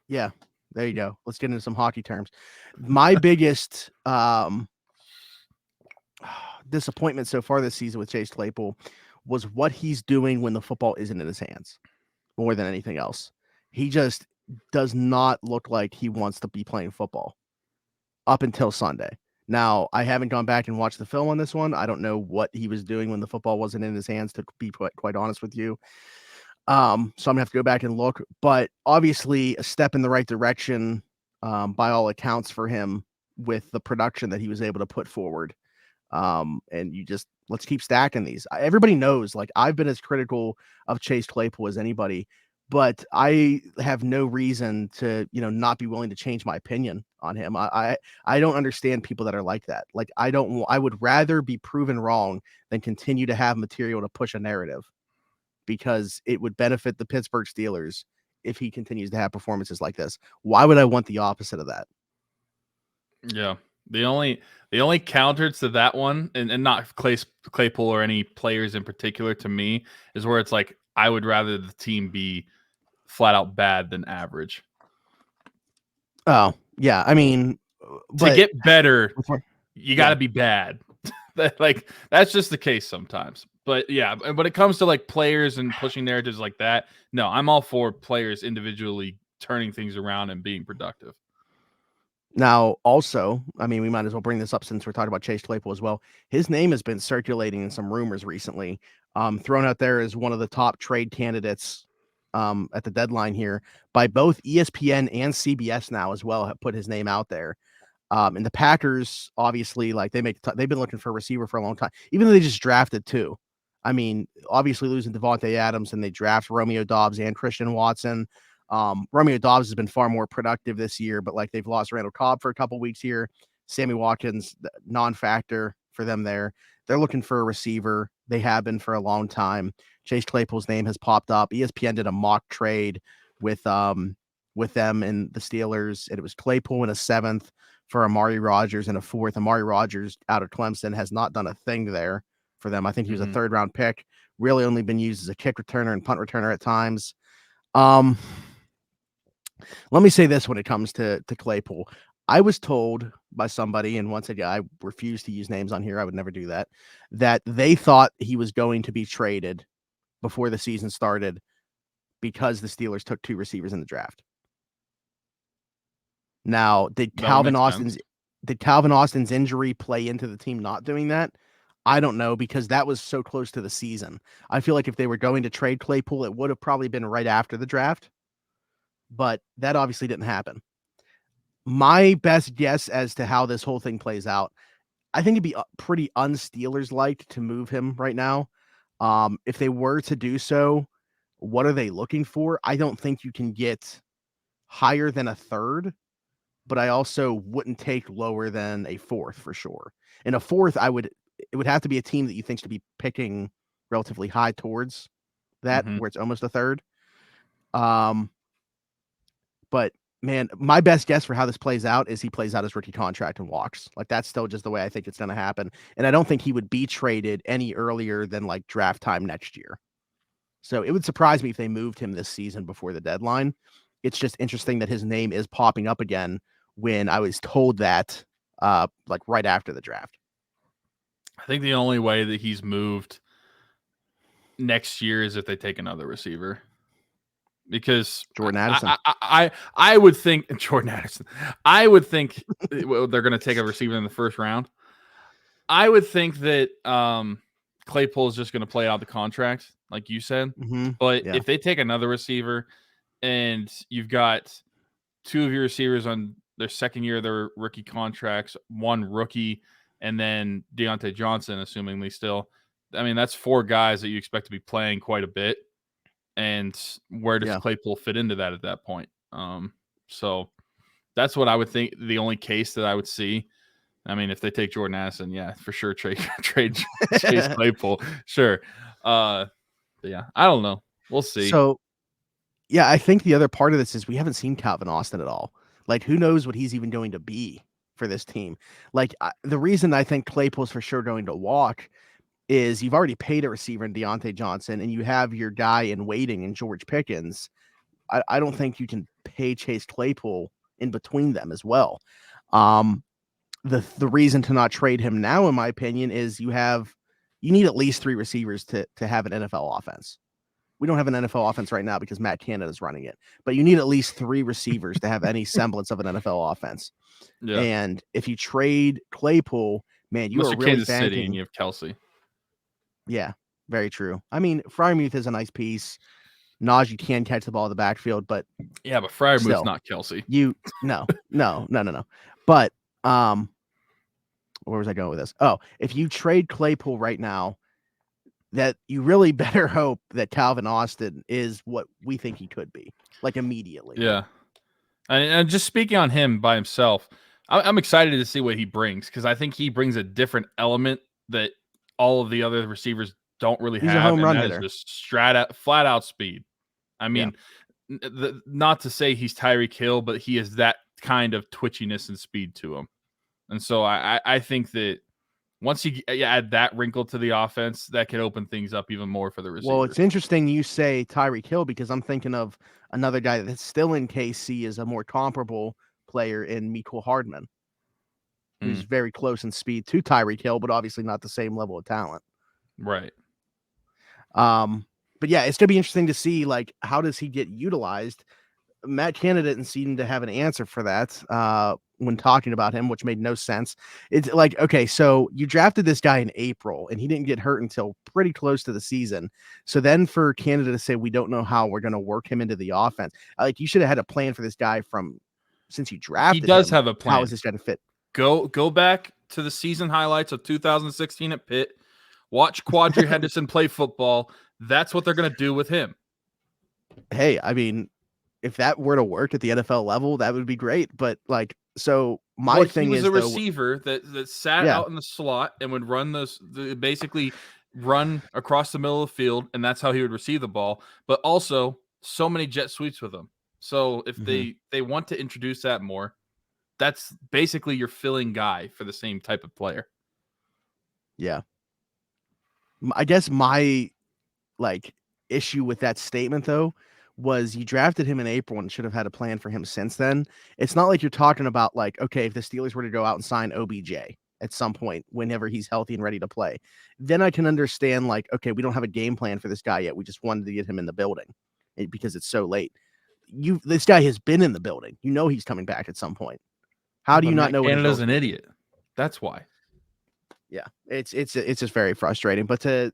Yeah, there you go. Let's get into some hockey terms. My biggest disappointment so far this season with Chase Claypool was what he's doing when the football isn't in his hands more than anything else. He just does not look like he wants to be playing football up until Sunday. Now, I haven't gone back and watched the film on this one. I don't know what he was doing when the football wasn't in his hands, to be quite honest with you. So I'm gonna have to go back and look, but obviously a step in the right direction by all accounts for him with the production that he was able to put forward. And let's keep stacking these. Everybody knows, like, I've been as critical of Chase Claypool as anybody, but I have no reason to, not be willing to change my opinion on him. I don't understand people that are like that. Like, I would rather be proven wrong than continue to have material to push a narrative, because it would benefit the Pittsburgh Steelers if he continues to have performances like this. Why would I want the opposite of that? Yeah. The only counter to that one, and not Claypool or any players in particular, to me, is where it's like, I would rather the team be flat out bad than average. Oh, yeah. I mean, to get better, you got to be bad. Like, that's just the case sometimes. But yeah, when it comes to like players and pushing narratives like that, no, I'm all for players individually turning things around and being productive. Now, also, I mean, we might as well bring this up since we're talking about Chase Claypool as well. His name has been circulating in some rumors recently, thrown out there as one of the top trade candidates at the deadline here by both ESPN and CBS now as well, have put his name out there. And the Packers, obviously, like, they've been looking for a receiver for a long time, even though they just drafted 2. I mean, obviously losing Devontae Adams, and they draft Romeo Doubs and Christian Watson. Romeo Doubs has been far more productive this year, but like, they've lost Randall Cobb for a couple weeks here. Sammy Watkins, non-factor for them there. They're looking for a receiver. They have been for a long time. Chase Claypool's name has popped up. ESPN did a mock trade with them and the Steelers, and it was Claypool in a 7th for Amari Rodgers and a 4th. Amari Rodgers out of Clemson has not done a thing there for them. I think he was a 3rd-round pick, really only been used as a kick returner and punt returner at times. Let me say this when it comes to Claypool. I was told by somebody, and once again, I refuse to use names on here, I would never do that, that they thought he was going to be traded before the season started because the Steelers took 2 receivers in the draft. Now, did Calvin Austin's injury play into the team not doing that? I don't know, because that was so close to the season. I feel like if they were going to trade Claypool, it would have probably been right after the draft, but that obviously didn't happen. My best guess as to how this whole thing plays out, I think it'd be pretty un-Steelers-like to move him right now. If they were to do so, what are they looking for? I don't think you can get higher than a third, but I also wouldn't take lower than a fourth for sure. And a fourth, it would have to be a team that you think should be picking relatively high towards that, Mm-hmm. where it's almost a third. Um, but man, my best guess for how this plays out is he plays out his rookie contract and walks. Like that's still just the way I think it's going to happen. And I don't think he would be traded any earlier than like draft time next year. So it would surprise me if they moved him this season before the deadline. It's just interesting that his name is popping up again when I was told that like right after the draft. I think the only way that he's moved next year is if they take another receiver. Because Jordan Addison. I would think Jordan Addison. I would think they're going to take a receiver in the first round. I would think that Claypool is just going to play out the contract, like you said. Mm-hmm. But Yeah. if they take another receiver, and you've got two of your receivers on their second year of their rookie contracts, one rookie, and then Deontay Johnson, assumingly still. I mean, that's four guys that you expect to be playing quite a bit. And where does Claypool fit into that at that point? So that's what I would think. The only case that I would see. I mean, if they take Jordan Addison, yeah, for sure, trade Chase Claypool, sure. But yeah, I don't know. We'll see. So, yeah, I think the other part of this is we haven't seen Calvin Austin at all. Like, who knows what he's even going to be for this team? Like, the reason I think Claypool's for sure going to walk is you've already paid a receiver in Deontay Johnson, and you have your guy in waiting in George Pickens. I don't think you can pay Chase Claypool in between them as well. The reason to not trade him now, in my opinion, is you need at least three receivers to have an NFL offense. We don't have an NFL offense right now because Matt Canada is running it, but you need at least three receivers to have any semblance of an NFL offense. Yeah. And if you trade Claypool, man, you are really Kansas City and you have Kelsey. Yeah, very true. I mean, Freiermuth is a nice piece. Najee can catch the ball in the backfield, but yeah, but Freiermuth's not Kelsey. No. But where was I going with this? Oh, if you trade Claypool right now, that you really better hope that Calvin Austin is what we think he could be, like immediately. Yeah. And just speaking on him by himself, I'm excited to see what he brings because I think he brings a different element that all of the other receivers don't really have. He's a home run hitter. Is just flat out speed. I mean, not to say he's Tyreek Hill, but he has that kind of twitchiness and speed to him. And so I think that once you add that wrinkle to the offense, that could open things up even more for the receivers. Well, it's interesting you say Tyreek Hill because I'm thinking of another guy that's still in KC is a more comparable player in Mecole Hardman, who's very close in speed to Tyreek Hill, but obviously not the same level of talent. Right. But yeah, it's going to be interesting to see, like, how does he get utilized? Matt Canada didn't seem to have an answer for that when talking about him, which made no sense. It's like, okay, so you drafted this guy in April and he didn't get hurt until pretty close to the season. So then for Canada to say, we don't know how we're going to work him into the offense. Like, you should have had a plan for this guy since you drafted him. He does have a plan. How is this going to fit? Go back to the season highlights of 2016 at Pitt. Watch Quadri Henderson play football. That's what they're going to do with him. Hey, I mean, if that were to work at the NFL level, that would be great. But like, so my thing he was is a receiver that sat out in the slot and would run basically run across the middle of the field, and that's how he would receive the ball. But also, so many jet sweeps with him. So if they want to introduce that more, that's basically your filling guy for the same type of player. Yeah. I guess my issue with that statement though was you drafted him in April and should have had a plan for him since then. It's not like you're talking about like, okay, if the Steelers were to go out and sign OBJ at some point whenever he's healthy and ready to play, then I can understand like, okay, we don't have a game plan for this guy yet. We just wanted to get him in the building because it's so late. This guy has been in the building. You know he's coming back at some point. How do you not know? Canada's an idiot. That's why. Yeah, it's just very frustrating. But to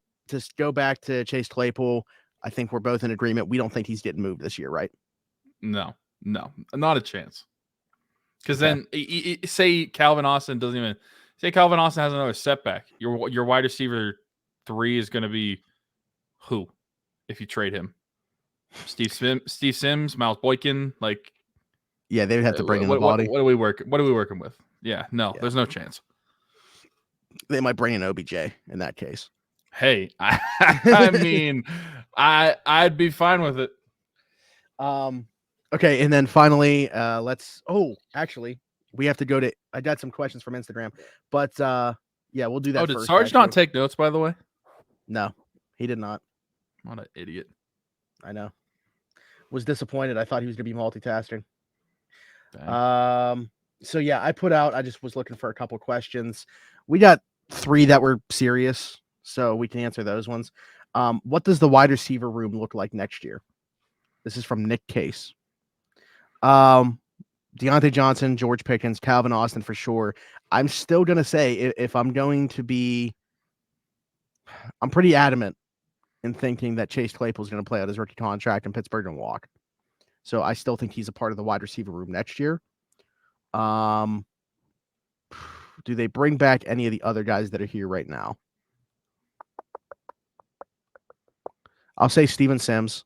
go back to Chase Claypool, I think we're both in agreement. We don't think he's getting moved this year, right? No, not a chance. Because then say Calvin Austin has another setback. Your wide receiver 3 is going to be Who? If you trade him, Steve Sims, Miles Boykin, like Yeah, they would have to bring in the body. What are we working with? Yeah, no, Yeah. there's no chance. They might bring in OBJ in that case. Hey, I mean, I'd be fine with it. Okay, and then finally, actually, we have to go to. I got some questions from Instagram, but yeah, we'll do that. Did first, Sarge not take notes, by the way? No, he did not. What an idiot! I know. Was disappointed. I thought he was gonna be multitasking. Dang. So yeah, I just was looking for a couple questions. We got 3 that were serious, so we can answer those ones. What does the wide receiver room look like next year? This is from Nick Case. Deontay Johnson, George Pickens, Calvin Austin for sure. I'm still gonna say if I'm going to be, I'm pretty adamant in thinking that Chase Claypool is going to play out his rookie contract and Pittsburgh and walk. So I still think he's a part of the wide receiver room next year. Do they bring back any of the other guys that are here right now? I'll say Steven Sims.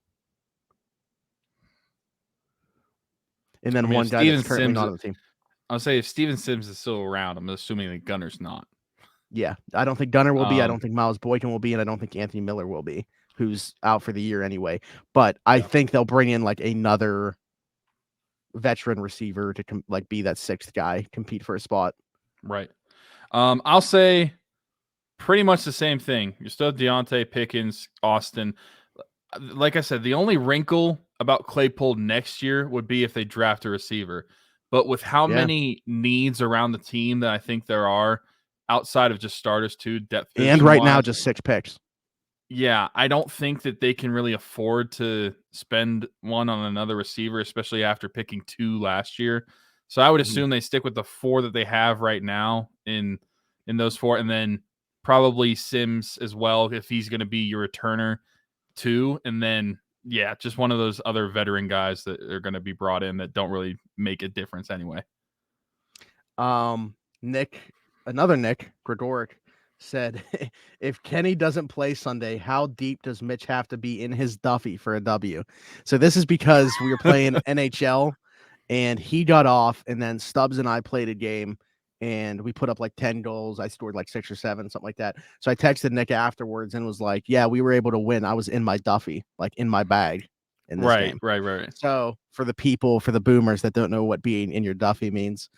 And then one guy that's currently not on the team. I'll say if Steven Sims is still around, I'm assuming that Gunner's not. Yeah, I don't think Gunner will be. I don't think Miles Boykin will be, and I don't think Anthony Miller will be, who's out for the year anyway. But I think they'll bring in like another veteran receiver to be that 6th guy, compete for a spot. Right. I'll say pretty much the same thing. You're still Deontay, Pickens, Austin. Like I said, the only wrinkle about Claypool next year would be if they draft a receiver. But with how many needs around the team that I think there are outside of just starters too, depth and right now just 6 picks. Yeah, I don't think that they can really afford to spend one on another receiver, especially after picking 2 last year. So I would assume they stick with the 4 that they have right now in those 4, and then probably Sims as well if he's going to be your returner too, and then just one of those other veteran guys that are going to be brought in that don't really make a difference anyway. Another Nick Gregoric said, if Kenny doesn't play Sunday, how deep does Mitch have to be in his Duffy for a W? So this is because we were playing NHL and he got off, and then Stubbs and I played a game and we put up like 10 goals. I scored like 6 or 7, something like that. So I texted Nick afterwards and was like, yeah, we were able to win. I was in my Duffy, like in my bag in this game. Right. So for the boomers that don't know what being in your Duffy means,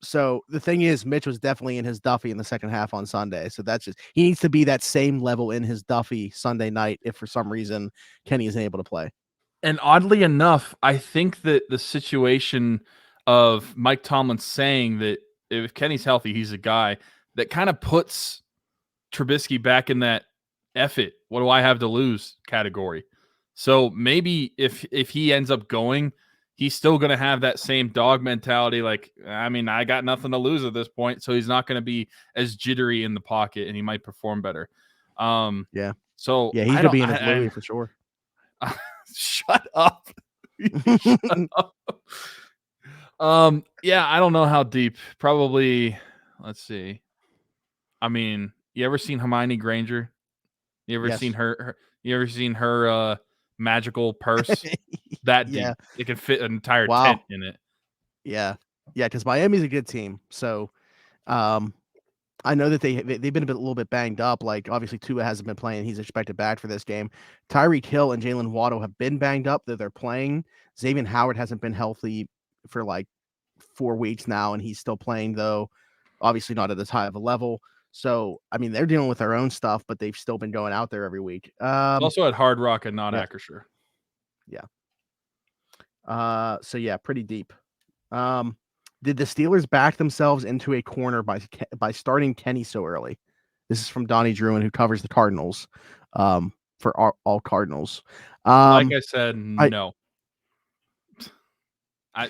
so the thing is, Mitch was definitely in his Duffy in the second half on Sunday. So that's just, he needs to be that same level in his Duffy Sunday night if for some reason Kenny isn't able to play. And oddly enough, I think that the situation of Mike Tomlin saying that if Kenny's healthy, he's a guy that kind of puts Trubisky back in that F it, what do I have to lose category. So maybe if he ends up going, he's still going to have that same dog mentality. Like, I mean, I got nothing to lose at this point. So he's not going to be as jittery in the pocket and he might perform better. Yeah. So yeah, he's going to be in his Louis for sure. Shut up. Shut up. Yeah, I don't know how deep. Probably, let's see. I mean, you ever seen Hermione Granger? You ever seen her? You ever seen her magical purse? That deep. It can fit an entire tent in it. Yeah. Yeah, because Miami's a good team. So I know that they've been a little bit banged up. Like, obviously, Tua hasn't been playing. He's expected back for this game. Tyreek Hill and Jalen Waddle have been banged up, though they're playing. Xavier Howard hasn't been healthy for like 4 weeks now, and he's still playing, though obviously not at as high of a level. So, I mean, they're dealing with their own stuff, but they've still been going out there every week. It's also at Hard Rock and not Acrisure. Yeah. So, yeah, pretty deep. Did the Steelers back themselves into a corner by starting Kenny so early? This is from Donnie Druin, who covers the Cardinals, for all Cardinals. Like I said, no. I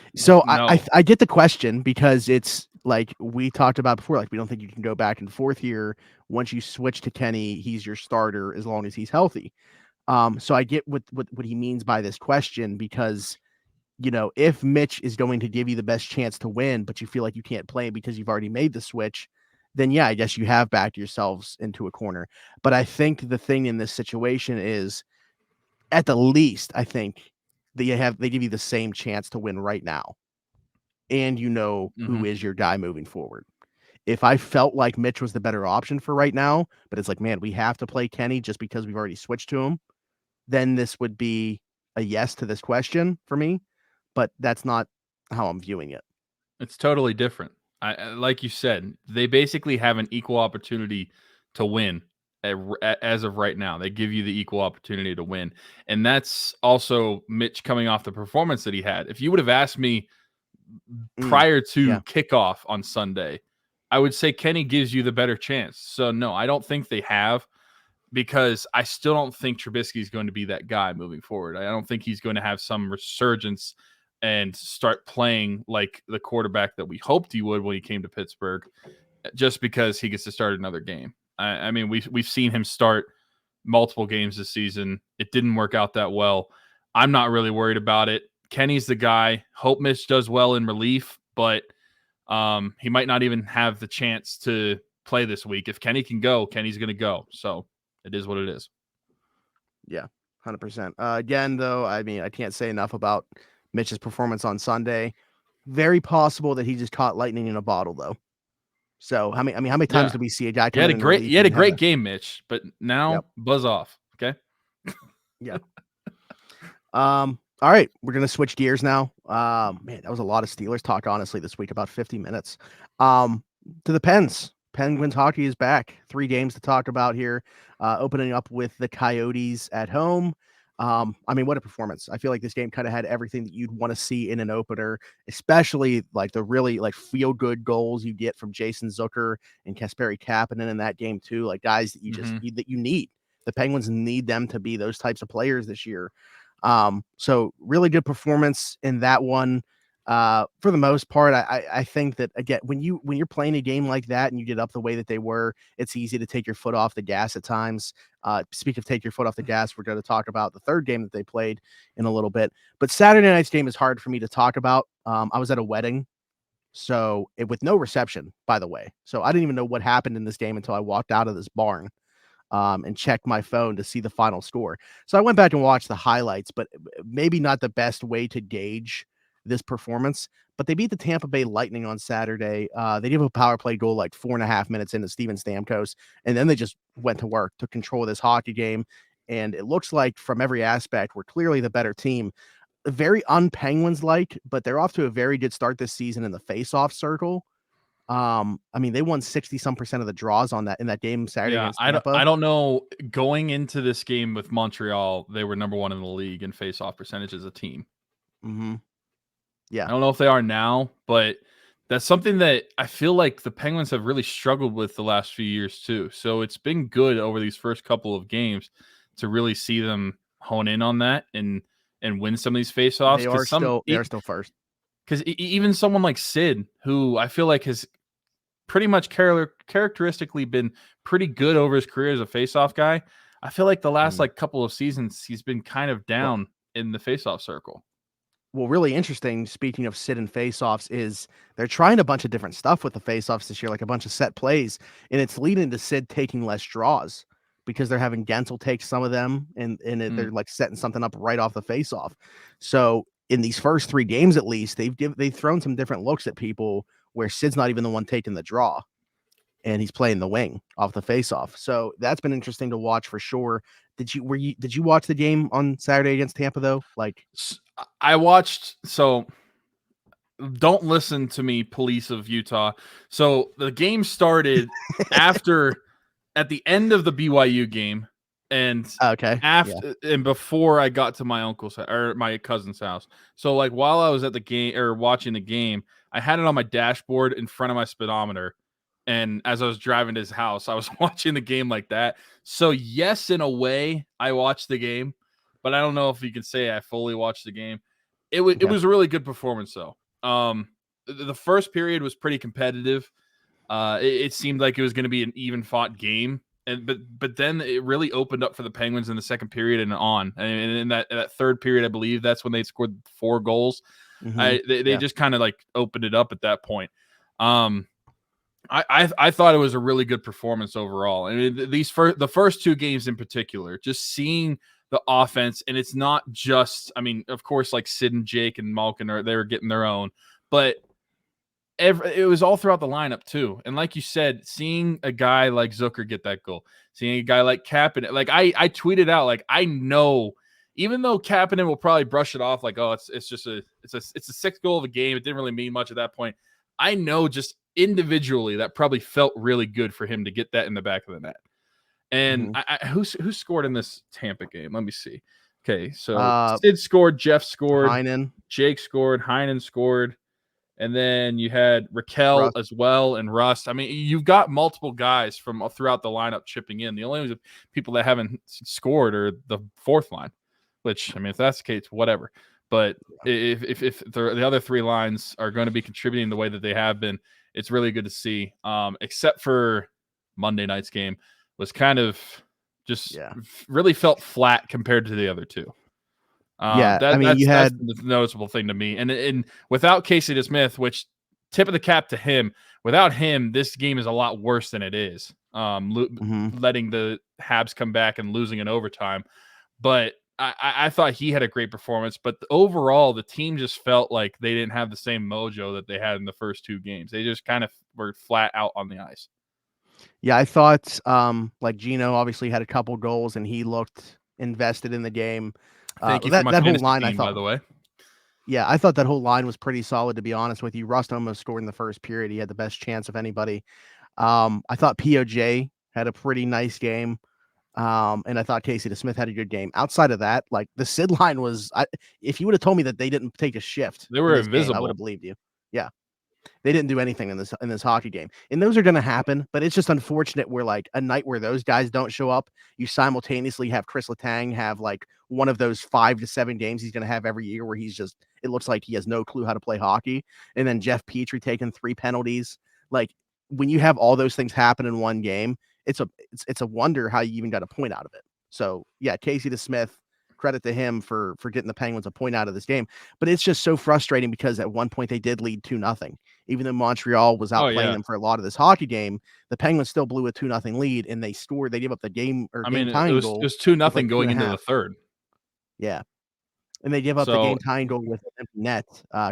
get the question because it's like we talked about before. Like, we don't think you can go back and forth here. Once you switch to Kenny, he's your starter as long as he's healthy. So I get what he means by this question, because if Mitch is going to give you the best chance to win, but you feel like you can't play because you've already made the switch, then yeah, I guess you have backed yourselves into a corner. But I think the thing in this situation is, at the least, I think that they give you the same chance to win right now, and you know Mm-hmm. who is your guy moving forward. If I felt like Mitch was the better option for right now, but it's like, man, we have to play Kenny just because we've already switched to him, then this would be a yes to this question for me. But that's not how I'm viewing it. It's totally different. Like you said, they basically have an equal opportunity to win as of right now. They give you the equal opportunity to win. And that's also Mitch coming off the performance that he had. If you would have asked me Mm, prior to yeah. kickoff on Sunday, I would say Kenny gives you the better chance. So, no, I don't think they have, because I still don't think Trubisky is going to be that guy moving forward. I don't think he's going to have some resurgence and start playing like the quarterback that we hoped he would when he came to Pittsburgh, just because he gets to start another game. I mean, we've seen him start multiple games this season. It didn't work out that well. I'm not really worried about it. Kenny's the guy. Hope Mitch does well in relief, but he might not even have the chance to play this week. If Kenny can go, Kenny's going to go. So it is what it is. Yeah, 100%. Again, though, I mean, I can't say enough about Mitch's performance on Sunday. Very possible that he just caught lightning in a bottle, though. So how many times Yeah. did we see a guy You come had in a in great relief you had a and have great a game, Mitch, but yep, now buzz off. Okay. yeah. All right, we're gonna switch gears now. Man, that was a lot of Steelers talk, honestly, this week, about 50 minutes. To the Pens. Penguins hockey is back. 3 games to talk about here. Opening up with the Coyotes at home. I mean, what a performance. I feel like this game kind of had everything that you'd want to see in an opener, especially like the really like feel good goals you get from Jason Zucker and Kasperi Kapanen in that game too. Like guys that Mm-hmm. that you need. The Penguins need them to be those types of players this year. So really good performance in that one. For the most part, I think that again, when you're playing a game like that and you get up the way that they were, it's easy to take your foot off the gas at times. Speak of take your foot off the gas, we're going to talk about the third game that they played in a little bit. But Saturday night's game is hard for me to talk about. I was at a wedding, so with no reception, by the way. So I didn't even know what happened in this game until I walked out of this barn and checked my phone to see the final score. So I went back and watched the highlights, but maybe not the best way to gauge this performance. But they beat the Tampa Bay Lightning on Saturday. They gave a power play goal like 4.5 minutes into Steven Stamkos, and then they just went to work to control this hockey game. And it looks like from every aspect, we're clearly the better team. Very un-Penguins like, but they're off to a very good start this season in the face-off circle. I mean, they won 60 some percent of the draws on that in that game Saturday Yeah, against Tampa. I don't know. Going into this game with Montreal, they were number 1 in the league in face-off percentage as a team. Mm-hmm. I Yeah, don't know if they are now, but that's something that I feel like the Penguins have really struggled with the last few years too. So it's been good over these first couple of games to really see them hone in on that and win some of these face-offs, because they are still first. even someone like Sid, who I feel like has pretty much characteristically been pretty good over his career as a face-off guy, I feel like the last Mm. like couple of seasons he's been kind of Well, down in the face-off circle. really interesting. Speaking of sit and face-offs, is they're trying a bunch of different stuff with the face-offs this year, like a bunch of set plays, and it's leading to Sid taking less draws because they're having Gensel take some of them, and Mm. they're like setting something up right off the face-off. So in these first 3 games, at least, they've thrown some different looks at people where Sid's not even the one taking the draw, and he's playing the wing off the face-off. So that's been interesting to watch for sure. Did you watch the game on Saturday against Tampa though? Like, I watched, so don't listen to me, police of Utah. So the game started after at the end of the BYU game, and okay, yeah, after and before I got to my uncle's or my cousin's house. So like while I was at the game or watching the game, I had it on my dashboard in front of my speedometer. And as I was driving to his house, I was watching the game like that. So yes, in a way, I watched the game, but I don't know if you can say I fully watched the game. It okay, was a really good performance though. The first period was pretty competitive. It seemed like it was going to be an even fought game, and but then it really opened up for the Penguins in the second period and on. And in that third period, I believe that's when they scored 4 goals. mm-hmm. They Yeah, just kind of like opened it up at that point. Um, I thought it was a really good performance overall. I mean, the first two games in particular, just seeing the offense, and it's not just, I mean, of course, like Sid and Jake and Malkin they were getting their own, but it was all throughout the lineup too. And like you said, seeing a guy like Zucker get that goal, seeing a guy like Kapanen, like I tweeted out, like I know, even though Kapanen will probably brush it off like, oh, it's just it's a sixth goal of a game. It didn't really mean much at that point. I know just individually that probably felt really good for him to get that in the back of the net. And who scored in this Tampa game? Let me see. Okay, so Sid scored, Jeff scored, Heinen. Jake scored, Heinen scored. And then you had Raquel as well and Rust. I mean, you've got multiple guys from throughout the lineup chipping in. The only people that haven't scored are the fourth line, which, I mean, if that's the case, whatever. But if the other three lines are going to be contributing the way that they have been, it's really good to see. Except for Monday night's game was kind of just really felt flat compared to the other two. That's the noticeable thing to me. And without Casey DeSmith, which tip of the cap to him, without him, this game is a lot worse than it is. Letting the Habs come back and losing in overtime. But I thought he had a great performance. But overall, the team just felt like they didn't have the same mojo that they had in the first two games. They just kind of were flat out on the ice. Yeah, I thought like Gino obviously had a couple goals and he looked invested in the game. Thank you for my whole line, team, I thought, by the way. Yeah, I thought that whole line was pretty solid, to be honest with you. Rust almost scored in the first period. He had the best chance of anybody. I thought POJ had a pretty nice game. And I thought Casey DeSmith had a good game. Outside of that, like the Sid line was, if you would have told me that they didn't take a shift, they were invisible. Game, I would have believed you. Yeah. They didn't do anything in this hockey game. And those are going to happen, but it's just unfortunate where like a night where those guys don't show up, you simultaneously have Chris Letang have like one of those 5 to 7 games he's going to have every year where he's just, it looks like he has no clue how to play hockey. And then Jeff Petrie taking 3 penalties. Like when you have all those things happen in one game, it's a wonder how you even got a point out of it. So yeah, Casey DeSmith, credit to him for getting the Penguins a point out of this game. But it's just so frustrating because at one point they did lead 2-0. Even though Montreal was outplaying them for a lot of this hockey game, the Penguins still blew a 2-0 lead and they scored. They gave up the game tying goal. It was 2-0 going into the third. Yeah. And they give up the game tying goal with an empty net.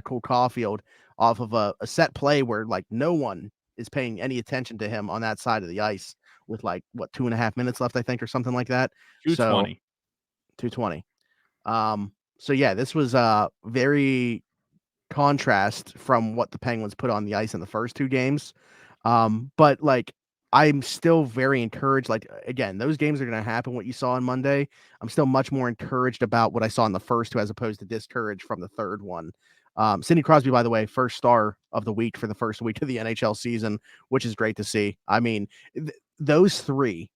Cole Caulfield off of a set play where like no one is paying any attention to him on that side of the ice with like 2.5 minutes left, I think, or something like that. 2:20. 2:20. So yeah, this was very contrast from what the Penguins put on the ice in the first 2 games. But like I'm still very encouraged. Like again, those games are going to happen. What you saw on Monday, I'm still much more encouraged about what I saw in the first 2 as opposed to discouraged from the third one. Sidney Crosby, by the way, first star of the week for the first week of the NHL season, which is great to see. I mean, those 3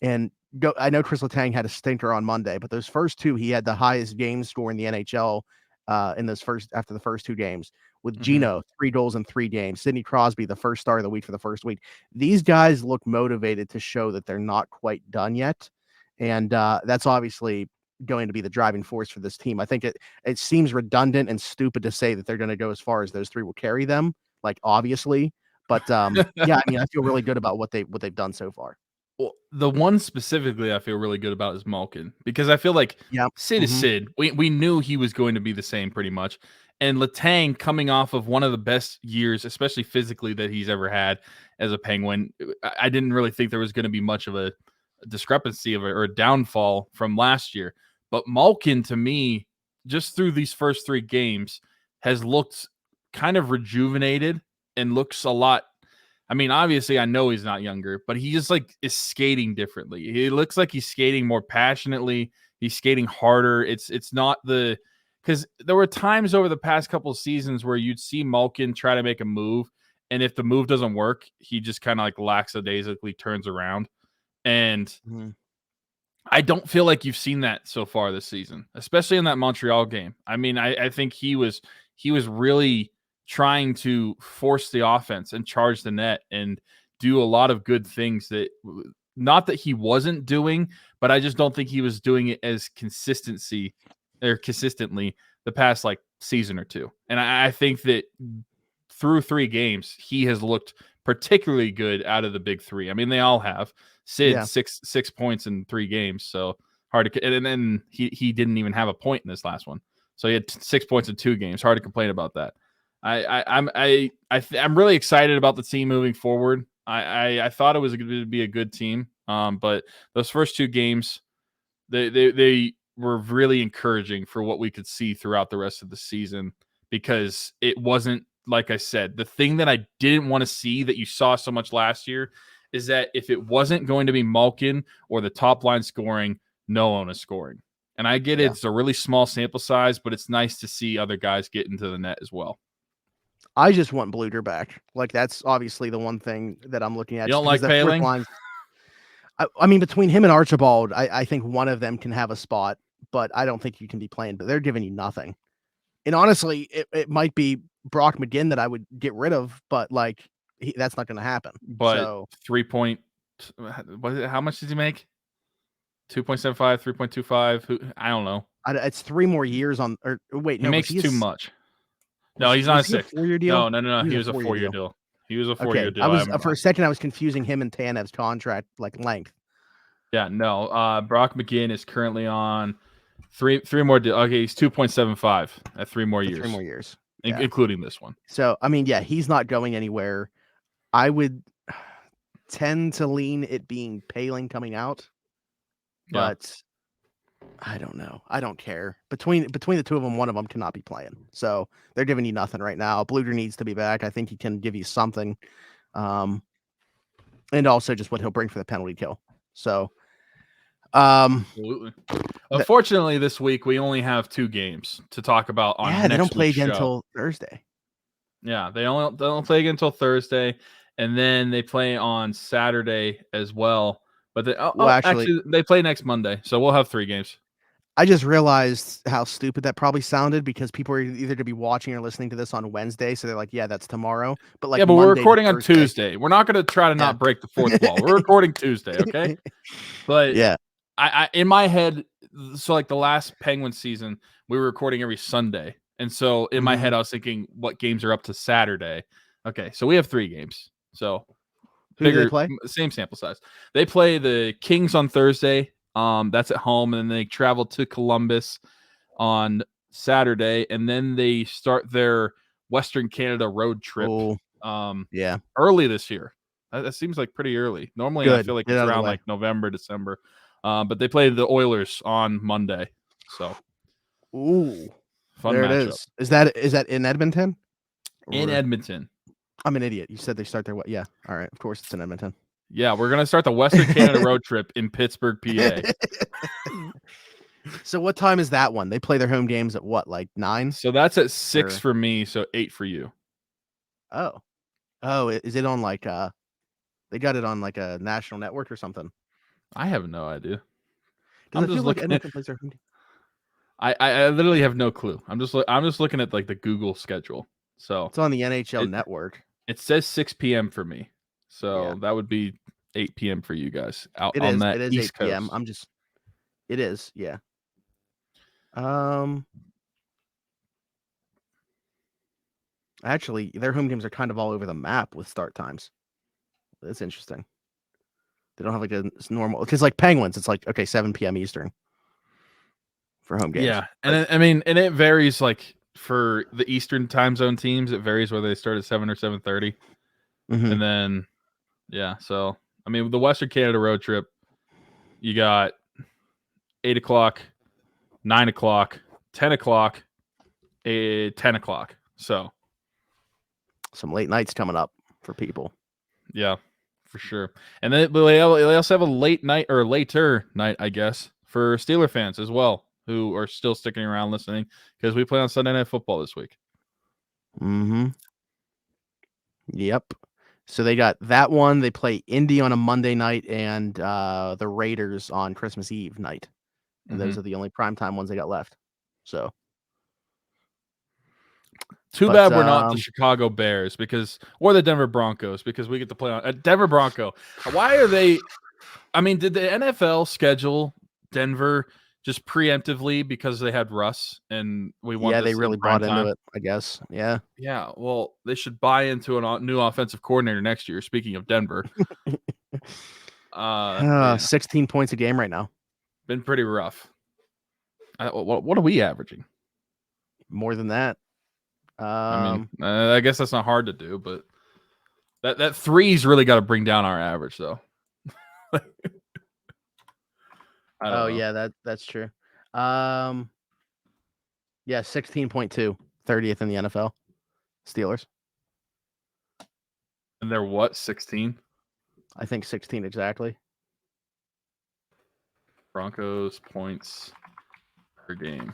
and I know Chris Letang had a stinker on Monday, but those first 2, he had the highest game score in the NHL after the first 2 games with Gino, 3 goals in 3 games. Sidney Crosby, the first star of the week for the first week. These guys look motivated to show that they're not quite done yet. And that's obviously going to be the driving force for this team. I think it seems redundant and stupid to say that they're going to go as far as those 3 will carry them, like obviously. But yeah, I mean, I feel really good about what they've done so far. Well, the one specifically I feel really good about is Malkin because I feel like Sid is Sid. We knew he was going to be the same pretty much. And Letang coming off of one of the best years, especially physically, that he's ever had as a Penguin. I didn't really think there was going to be much of a discrepancy or a downfall from last year. But Malkin, to me, just through these first 3 games, has looked kind of rejuvenated and looks a lot. I mean, obviously, I know he's not younger, but he just like is skating differently. He looks like he's skating more passionately. He's skating harder. It's not because there were times over the past couple of seasons where you'd see Malkin try to make a move, and if the move doesn't work, he just kind of like lackadaisically turns around. And I don't feel like you've seen that so far this season, especially in that Montreal game. I mean, I think he was really trying to force the offense and charge the net and do a lot of good things that not that he wasn't doing, but I just don't think he was doing it as consistently the past like season or 2. And I think that through 3 games, he has looked particularly good out of the big three. I mean, they all have. Sid Yeah. 6 points in 3 games, so hard to. And then he didn't even have a point in this last one, so he had 6 points in 2 games. Hard to complain about that. I'm really excited about the team moving forward. I thought it was going to be a good team, but those first 2 games, they were really encouraging for what we could see throughout the rest of the season, because it wasn't, like I said, the thing that I didn't want to see that you saw so much last year is that if it wasn't going to be Malkin or the top line scoring, no one is scoring. And I get it's a really small sample size, but it's nice to see other guys get into the net as well. I just want Bluter back. Like, that's obviously the one thing that I'm looking at. You don't like Paling? I mean, between him and Archibald, I think one of them can have a spot, but I don't think you can be playing. But they're giving you nothing. And honestly, it might be Brock McGinn that I would get rid of, but like that's not going to happen. But so, 3 point, how much did he make? 2.75, 3.25. I don't know. It's 3 more years on. Or wait, he makes too much. No, he's not a 6. 4-year deal. No. He was a 4-year deal. He was a 4-year deal. I was for a second I was confusing him and Tanev's contract like length. Yeah, no. Brock McGinn is currently on three more deals. Okay, he's 2.75 at 3 more years. 3 more years, including this one. So I mean, yeah, he's not going anywhere. I would tend to lean it being Paling coming out, but I don't know. I don't care. Between the two of them, one of them cannot be playing. So they're giving you nothing right now. Bluter needs to be back. I think he can give you something, and also just what he'll bring for the penalty kill. So, absolutely. Unfortunately, this week we only have 2 games to talk about on. Yeah, they don't play again until Thursday. Yeah, they don't play again until Thursday, and then they play on Saturday as well. But actually, they play next Monday, so we'll have 3 games. I just realized how stupid that probably sounded, because people are either to be watching or listening to this on Wednesday, so they're like, "Yeah, that's tomorrow." But like, but we're recording on Tuesday. We're not going to try to not break the 4th wall. We're recording Tuesday, okay? But yeah, I in my head, so like the last Penguins season, we were recording every Sunday, and so in my head, I was thinking, what games are up to Saturday? Okay, so we have 3 games. So who do they play? Same sample size. They play the Kings on Thursday. That's at home, and then they travel to Columbus on Saturday, and then they start their Western Canada road trip. Early this year. That seems like pretty early. Normally, I feel like it's around like November, December. But they play the Oilers on Monday. So, fun there matchup. It is. Is that in Edmonton? In Edmonton. I'm an idiot. You said they start there. What? Yeah. All right. Of course, it's in Edmonton. Yeah, we're gonna start the Western Canada road trip in Pittsburgh, PA. So, what time is that one? They play their home games at what, like 9? So that's at 6 for me. So 8 for you. Oh, is it on like they got it on like a national network or something? I have no idea. I'm just looking at. I literally have no clue. I'm just looking at like the Google schedule. So it's on the NHL network. It says 6 p.m. for me. So that would be 8 p.m. for you guys out on that East Coast. It is 8 p.m. It is, yeah. Actually, their home games are kind of all over the map with start times. That's interesting. They don't have like a normal, because like Penguins, it's like, okay, 7 p.m. Eastern for home games. Yeah, and it varies like for the Eastern time zone teams. It varies whether they start at 7 or 7:30, and then so I mean, the Western Canada road trip, you got 8 o'clock, 9 o'clock, 10 o'clock, 10 o'clock. So some late nights coming up for people. Yeah, for sure. And then they also have a late night or later night, I guess, for Steeler fans as well, who are still sticking around listening, because we play on Sunday Night Football this week. Yep. So they got that one. They play Indy on a Monday night and the Raiders on Christmas Eve night. And those are the only primetime ones they got left. So too bad we're not the Chicago Bears or the Denver Broncos, because we get to play on a Denver Bronco. Why are they? I mean, did the NFL schedule Denver just preemptively because they had Russ and we want Yeah, this they really in prime bought time. into it, I guess. Yeah. Yeah, well, they should buy into a new offensive coordinator next year. Speaking of Denver, yeah, 16 points a game right now. been pretty rough. What are we averaging? More than that. I mean, I guess that's not hard to do, but that three's really got to bring down our average, though. I don't know. Yeah, that's true. Yeah, 16.2, 30th in the NFL. Steelers. And they're what, 16? I think 16 exactly. Broncos points per game.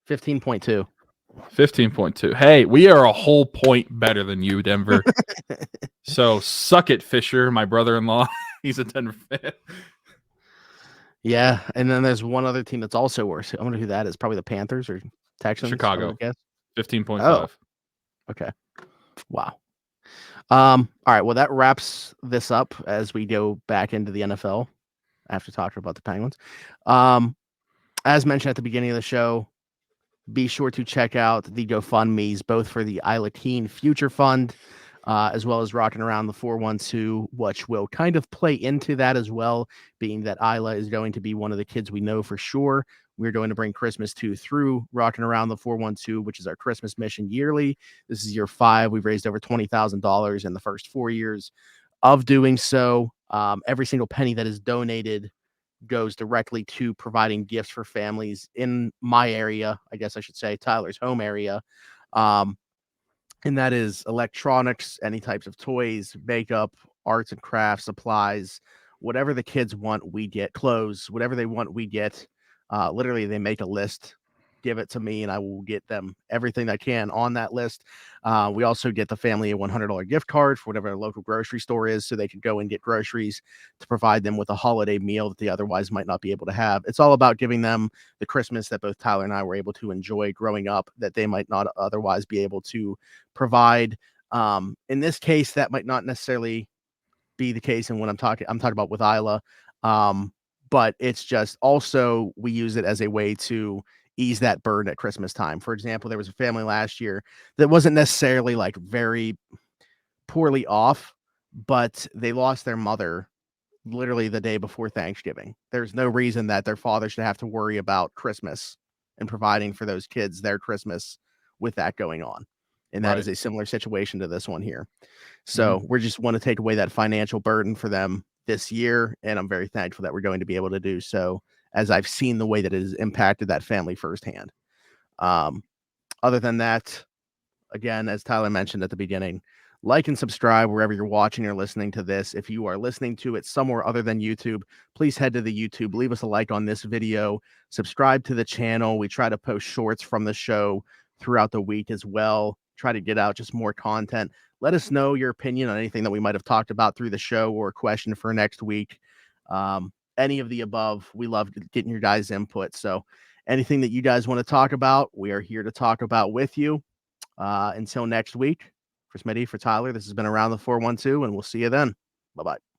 15.2. 15.2. Hey, we are a whole point better than you, Denver. So suck it, Fisher, my brother-in-law. He's a Denver fan. Yeah, and then there's one other team that's also worse. I wonder who that is. Probably the Panthers or Texans. Chicago. 15.5. Oh, okay. Wow. All right. Well, that wraps this up as we go back into the NFL after talking about the Penguins. As mentioned at the beginning of the show, be sure to check out the GoFundMe's, both for the Isla Teen Future Fund, as well as Rocking Around the 412, which will kind of play into that as well, being that Isla is going to be one of the kids we know for sure we're going to bring Christmas to through Rocking Around the 412, which is our Christmas mission yearly. This is year 5. We've raised over $20,000 in the first 4 years of doing so. Every single penny that is donated goes directly to providing gifts for families in my area, I guess I should say, Tyler's home area. And that is electronics, any types of toys, makeup, arts and crafts, supplies, whatever the kids want, we get. Clothes, whatever they want, we get. Literally, they make a list, give it to me, and I will get them everything I can on that list. We also get the family a $100 gift card for whatever a local grocery store is, so they can go and get groceries to provide them with a holiday meal that they otherwise might not be able to have. It's all about giving them the Christmas that both Tyler and I were able to enjoy growing up that they might not otherwise be able to provide. In this case, that might not necessarily be the case. And when I'm talking about with Isla. But it's just also we use it as a way to ease that burden at Christmas time. For example, there was a family last year that wasn't necessarily like very poorly off, but they lost their mother literally the day before Thanksgiving. There's no reason that their father should have to worry about Christmas and providing for those kids their Christmas with that going on. And that is a similar situation to this one here. So we just want to take away that financial burden for them this year. And I'm very thankful that we're going to be able to do so, as I've seen the way that it has impacted that family firsthand. Other than that, again, as Tyler mentioned at the beginning, like and subscribe wherever you're watching or listening to this. If you are listening to it somewhere other than YouTube, please head to the YouTube, leave us a like on this video, subscribe to the channel. We try to post shorts from the show throughout the week as well, try to get out just more content. Let us know your opinion on anything that we might have talked about through the show or a question for next week. Any of the above. We love getting your guys' input. So anything that you guys want to talk about, we are here to talk about with you. Until next week, for Smitty, for Tyler, this has been Around the 412, and we'll see you then. Bye-bye.